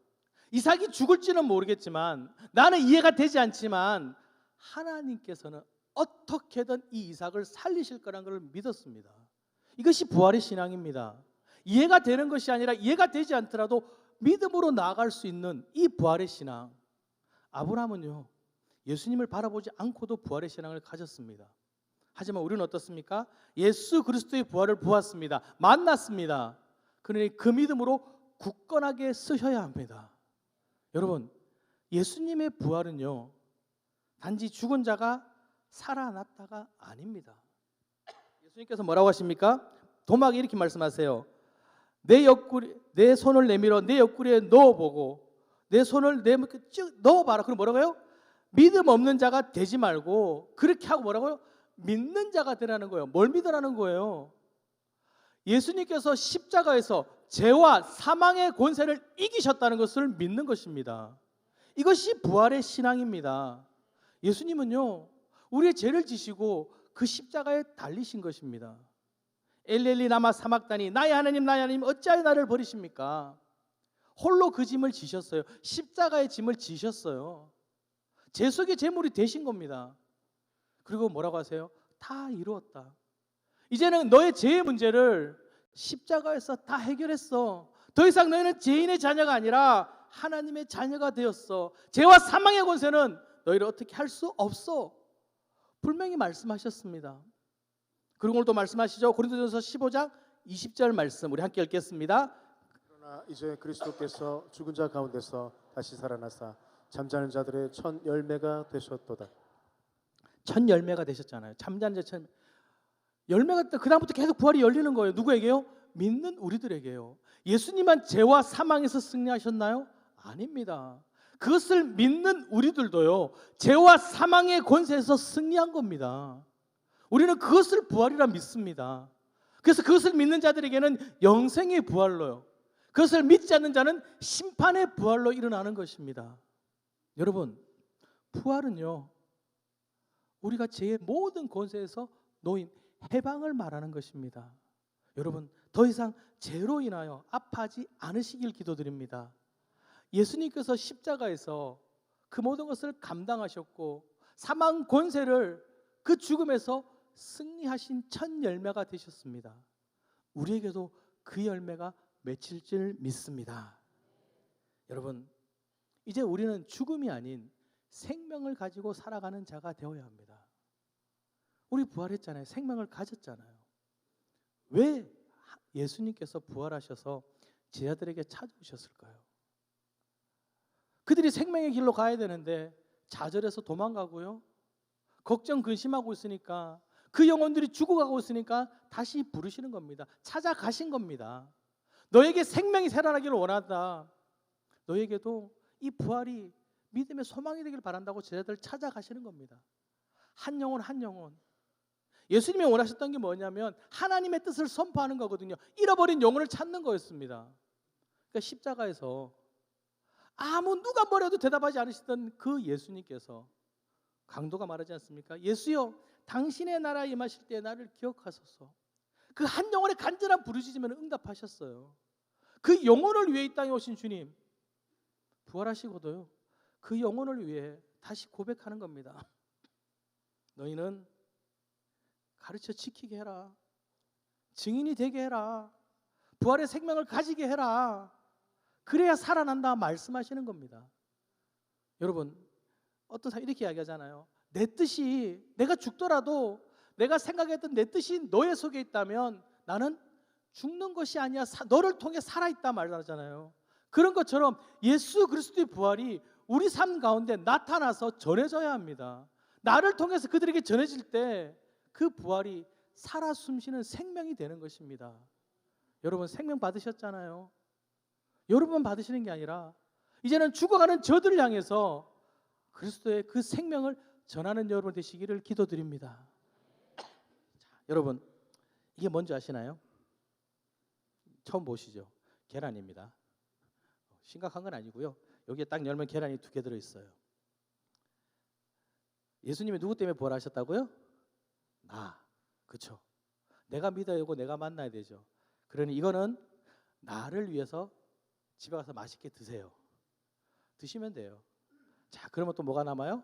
이삭이 죽을지는 모르겠지만, 나는 이해가 되지 않지만 하나님께서는 어떻게든 이 이삭을 살리실 거라는 걸 믿었습니다. 이것이 부활의 신앙입니다. 이해가 되는 것이 아니라 이해가 되지 않더라도 믿음으로 나아갈 수 있는 이 부활의 신앙. 아브라함은요, 예수님을 바라보지 않고도 부활의 신앙을 가졌습니다. 하지만 우리는 어떻습니까? 예수 그리스도의 부활을 보았습니다. 만났습니다. 그러니 그 믿음으로 굳건하게 서셔야 합니다. 여러분, 예수님의 부활은요, 단지 죽은 자가 살아났다가 아닙니다. 예수님께서 뭐라고 하십니까? 도마에 이렇게 말씀하세요. 내 손을 내밀어 내 옆구리에 넣어보고 내 손을 쭉 넣어봐라. 그럼 뭐라고요? 믿음 없는 자가 되지 말고 그렇게 하고 뭐라고요? 믿는 자가 되라는 거예요. 뭘 믿으라는 거예요? 예수님께서 십자가에서 죄와 사망의 권세를 이기셨다는 것을 믿는 것입니다. 이것이 부활의 신앙입니다. 예수님은요, 우리의 죄를 지시고 그 십자가에 달리신 것입니다. 엘렐리 라마 사막다니 나의 하나님 어찌하여 나를 버리십니까? 홀로 그 짐을 지셨어요. 십자가의 짐을 지셨어요. 제 속의 제물이 되신 겁니다. 그리고 뭐라고 하세요? 다 이루었다. 이제는 너의 죄의 문제를 십자가에서 다 해결했어. 더 이상 너희는 죄인의 자녀가 아니라 하나님의 자녀가 되었어. 죄와 사망의 권세는 너희를 어떻게 할 수 없어. 분명히 말씀하셨습니다. 그리고 오늘 또 말씀하시죠. 고린도전서 15장 20절 말씀 우리 함께 읽겠습니다. 그러나 이제 그리스도께서 죽은 자 가운데서 다시 살아나사 잠자는 자들의 첫 열매가 되셨도다. 첫 열매가 되셨잖아요. 잠자는 자 첫 열매가 그 다음부터 계속 부활이 열리는 거예요. 누구에게요? 믿는 우리들에게요. 예수님만 죄와 사망에서 승리하셨나요? 아닙니다. 그것을 믿는 우리들도요, 죄와 사망의 권세에서 승리한 겁니다. 우리는 그것을 부활이라 믿습니다. 그래서 그것을 믿는 자들에게는 영생의 부활로요, 그것을 믿지 않는 자는 심판의 부활로 일어나는 것입니다. 여러분, 부활은요, 우리가 죄의 모든 권세에서 놓인 해방을 말하는 것입니다. 여러분, 더 이상 죄로 인하여 아파하지 않으시길 기도드립니다. 예수님께서 십자가에서 그 모든 것을 감당하셨고 사망 권세를 그 죽음에서 승리하신 첫 열매가 되셨습니다. 우리에게도 그 열매가 맺힐 줄 믿습니다. 여러분, 이제 우리는 죽음이 아닌 생명을 가지고 살아가는 자가 되어야 합니다. 우리 부활했잖아요. 생명을 가졌잖아요. 왜 예수님께서 부활하셔서 제자들에게 찾아오셨을까요? 그들이 생명의 길로 가야 되는데 좌절해서 도망가고요, 걱정 근심하고 있으니까, 그 영혼들이 죽어가고 있으니까 다시 부르시는 겁니다. 찾아가신 겁니다. 너에게 생명이 새어나기를 원한다. 너에게도 이 부활이 믿음의 소망이 되길 바란다고 제자들 찾아가시는 겁니다. 한 영혼 한 영혼. 예수님이 원하셨던 게 뭐냐면 하나님의 뜻을 선포하는 거거든요. 잃어버린 영혼을 찾는 거였습니다. 그러니까 십자가에서 누가 뭐래도 대답하지 않으시던 그 예수님께서 강도가 말하지 않습니까? 예수여, 당신의 나라에 임하실 때 나를 기억하소서. 그 한 영혼의 간절한 부르짖음에 응답하셨어요. 그 영혼을 위해 이 땅에 오신 주님, 부활하시고도요, 그 영혼을 위해 다시 고백하는 겁니다. 너희는 가르쳐 지키게 해라. 증인이 되게 해라. 부활의 생명을 가지게 해라. 그래야 살아난다 말씀하시는 겁니다. 여러분, 어떤 사람 이렇게 이야기하잖아요. 내 뜻이, 내가 죽더라도 내가 생각했던 내 뜻이 너의 속에 있다면 나는 죽는 것이 아니야, 너를 통해 살아있다 말하잖아요. 그런 것처럼 예수 그리스도의 부활이 우리 삶 가운데 나타나서 전해져야 합니다. 나를 통해서 그들에게 전해질 때 그 부활이 살아 숨쉬는 생명이 되는 것입니다. 여러분, 생명 받으셨잖아요. 여러분 받으시는 게 아니라 이제는 죽어가는 저들을 향해서 그리스도의 그 생명을 전하는 여러분 되시기를 기도드립니다. 자, 여러분, 이게 뭔지 아시나요? 처음 보시죠? 계란입니다. 심각한 건 아니고요, 여기에 딱 열면 계란이 2개 들어있어요. 예수님이 누구 때문에 부활하셨다고요? 그렇죠. 내가 믿어야 되고 내가 만나야 되죠. 그러니 이거는 나를 위해서 집에 가서 맛있게 드세요. 드시면 돼요. 자, 그러면 또 뭐가 남아요?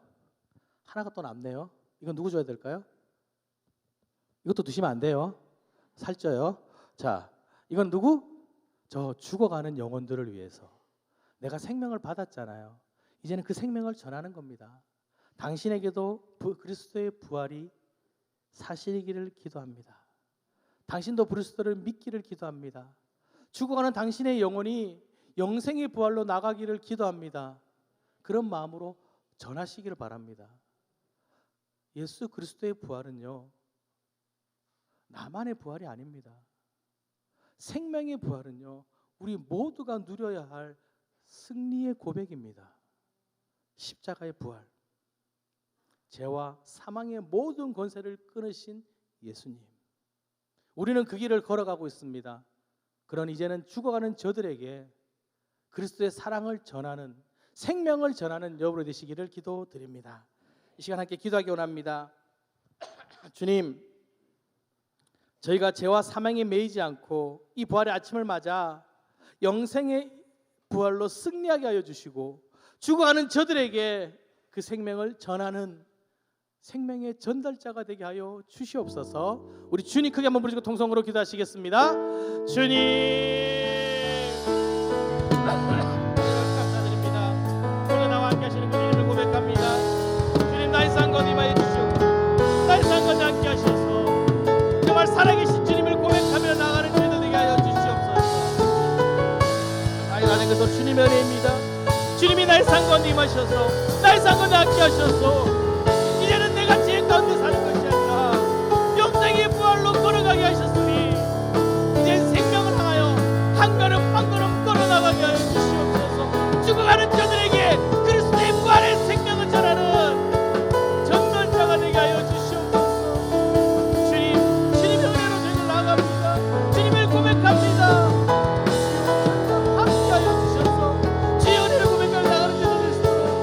하나가 또 남네요. 이건 누구 줘야 될까요? 이것도 드시면 안 돼요. 살쪄요. 자, 이건 누구? 저 죽어가는 영혼들을 위해서. 내가 생명을 받았잖아요. 이제는 그 생명을 전하는 겁니다. 당신에게도 그리스도의 부활이 사실이기를 기도합니다. 당신도 그리스도를 믿기를 기도합니다. 죽어가는 당신의 영혼이 영생의 부활로 나가기를 기도합니다. 그런 마음으로 전하시기를 바랍니다. 예수 그리스도의 부활은요, 나만의 부활이 아닙니다. 생명의 부활은요, 우리 모두가 누려야 할 승리의 고백입니다. 십자가의 부활, 죄와 사망의 모든 권세를 끊으신 예수님, 우리는 그 길을 걸어가고 있습니다. 그러니 이제는 죽어가는 저들에게 그리스도의 사랑을 전하는, 생명을 전하는 여러분 되시기를 기도드립니다. 이 시간 함께 기도하기 원합니다. 주님, 저희가 죄와 사망에 매이지 않고 이 부활의 아침을 맞아 영생의 부활로 승리하게 하여 주시고, 죽어가는 저들에게 그 생명을 전하는 생명의 전달자가 되게 하여 주시옵소서. 우리 주님 크게 한번 부르시고 통성으로 기도하시겠습니다. 주님, 감사드립니다. 오늘 나와 함께 하시는 그 이름을 고백합니다. 주님, 나의 상관 임하여 주시옵소서. 그래서 주님의 은혜입니다. 주님이 날 상관 임하셔서 날 상관 낫게 하셔서 이제는 내가 죄 가운데 사는 것이 아니라 영생의 부활로 걸어가게 하셨으니 이제 생명을 향하여 한 걸음 한 걸음 걸어나가게 하여 주시옵소서. 죽어가는 자들에게 그리스도의 부활의 생명을 전하는 전도자가 되게 하여 주시옵소서. 주님, 주님의 은혜로 저희를 나아갑니다. 주님을 고백합니다. 함께하여 주셔서 주의 은혜를 고백하며 나가는 자들 될 수 있도록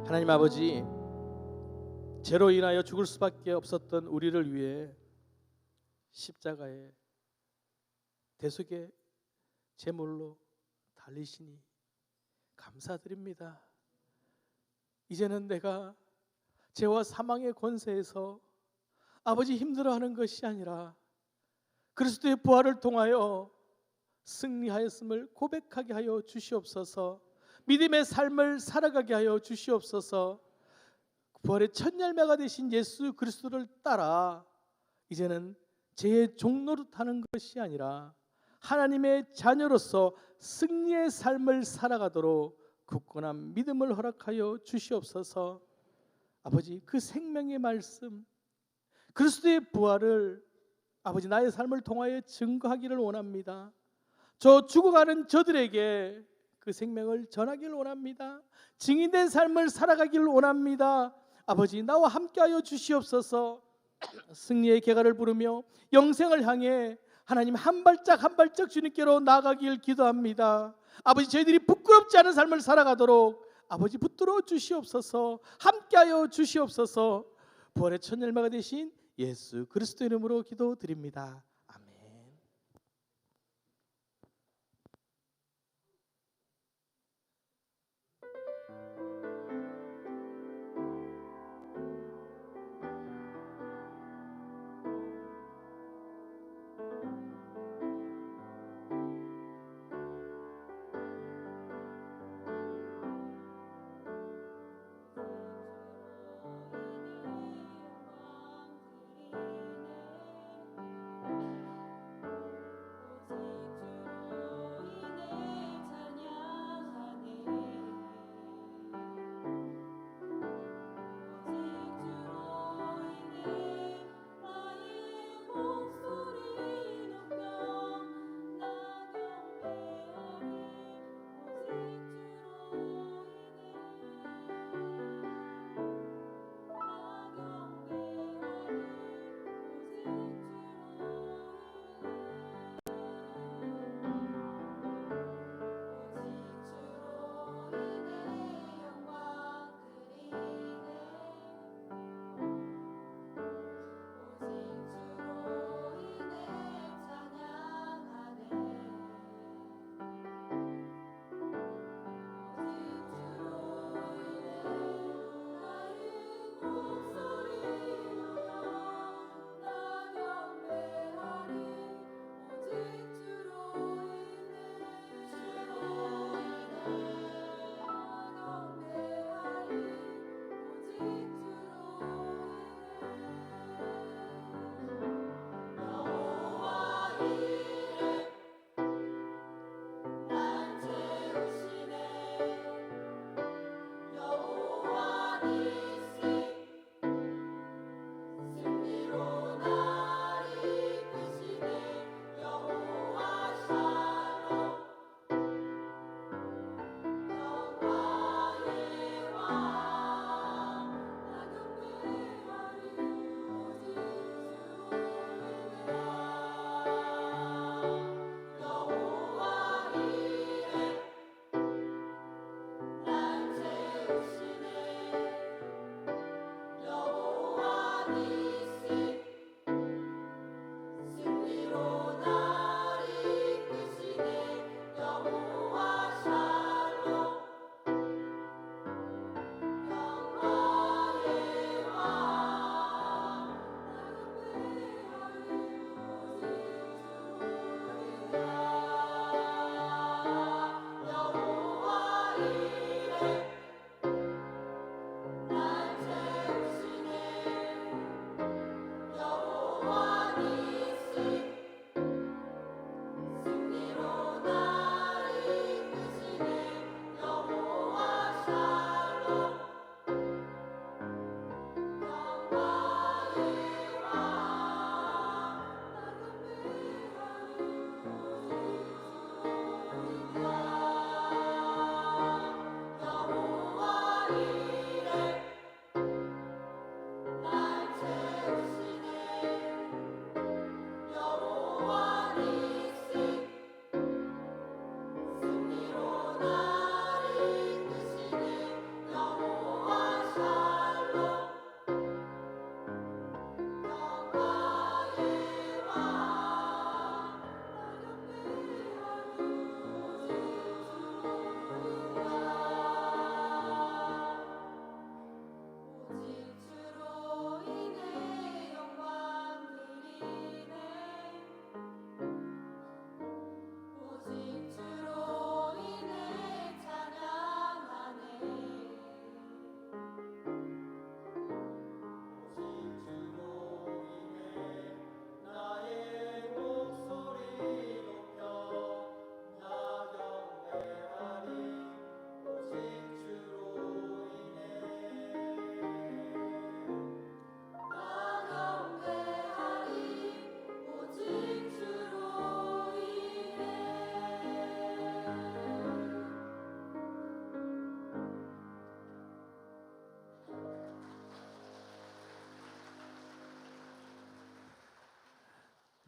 하나님 아버지, 죄로 인하여 죽을 수밖에 없었던 우리를 위해 십자가에 대속의 제물로 달리시니 감사드립니다. 이제는 내가 죄와 사망의 권세에서 아버지 힘들어하는 것이 아니라 그리스도의 부활을 통하여 승리하였음을 고백하게 하여 주시옵소서. 믿음의 삶을 살아가게 하여 주시옵소서. 부활의 첫 열매가 되신 예수 그리스도를 따라 이제는 죄의 종노릇하는 것이 아니라 하나님의 자녀로서 승리의 삶을 살아가도록 굳건한 믿음을 허락하여 주시옵소서. 아버지, 그 생명의 말씀 그리스도의 부활을 아버지 나의 삶을 통하여 증거하기를 원합니다. 저 죽어가는 저들에게 그 생명을 전하기를 원합니다. 증인된 삶을 살아가기를 원합니다. 아버지, 나와 함께하여 주시옵소서. 승리의 개가를 부르며 영생을 향해 하나님 한 발짝 한 발짝 주님께로 나아가길 기도합니다. 아버지, 저희들이 부끄럽지 않은 삶을 살아가도록 아버지 붙들어 주시옵소서. 함께하여 주시옵소서. 부활의 첫 열매가 되신 예수 그리스도 이름으로 기도드립니다. 아멘.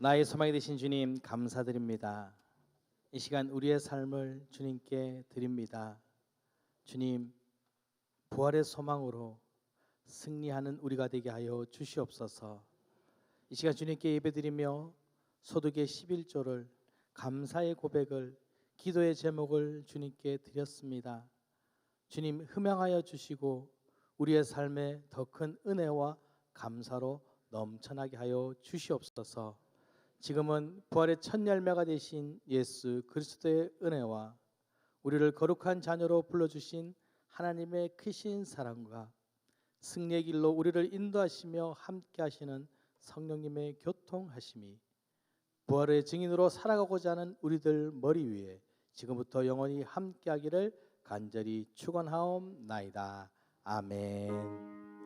나의 소망이 되신 주님 감사드립니다. 이 시간 우리의 삶을 주님께 드립니다. 주님, 부활의 소망으로 승리하는 우리가 되게 하여 주시옵소서. 이 시간 주님께 예배드리며 소득의 11조를 감사의 고백을 기도의 제목을 주님께 드렸습니다. 주님 흠양하여 주시고 우리의 삶에 더 큰 은혜와 감사로 넘쳐나게 하여 주시옵소서. 지금은 부활의 첫 열매가 되신 예수 그리스도의 은혜와 우리를 거룩한 자녀로 불러주신 하나님의 크신 사랑과 승리의 길로 우리를 인도하시며 함께 하시는 성령님의 교통하심이 부활의 증인으로 살아가고자 하는 우리들 머리 위에 지금부터 영원히 함께 하기를 간절히 축원하옵나이다. 아멘.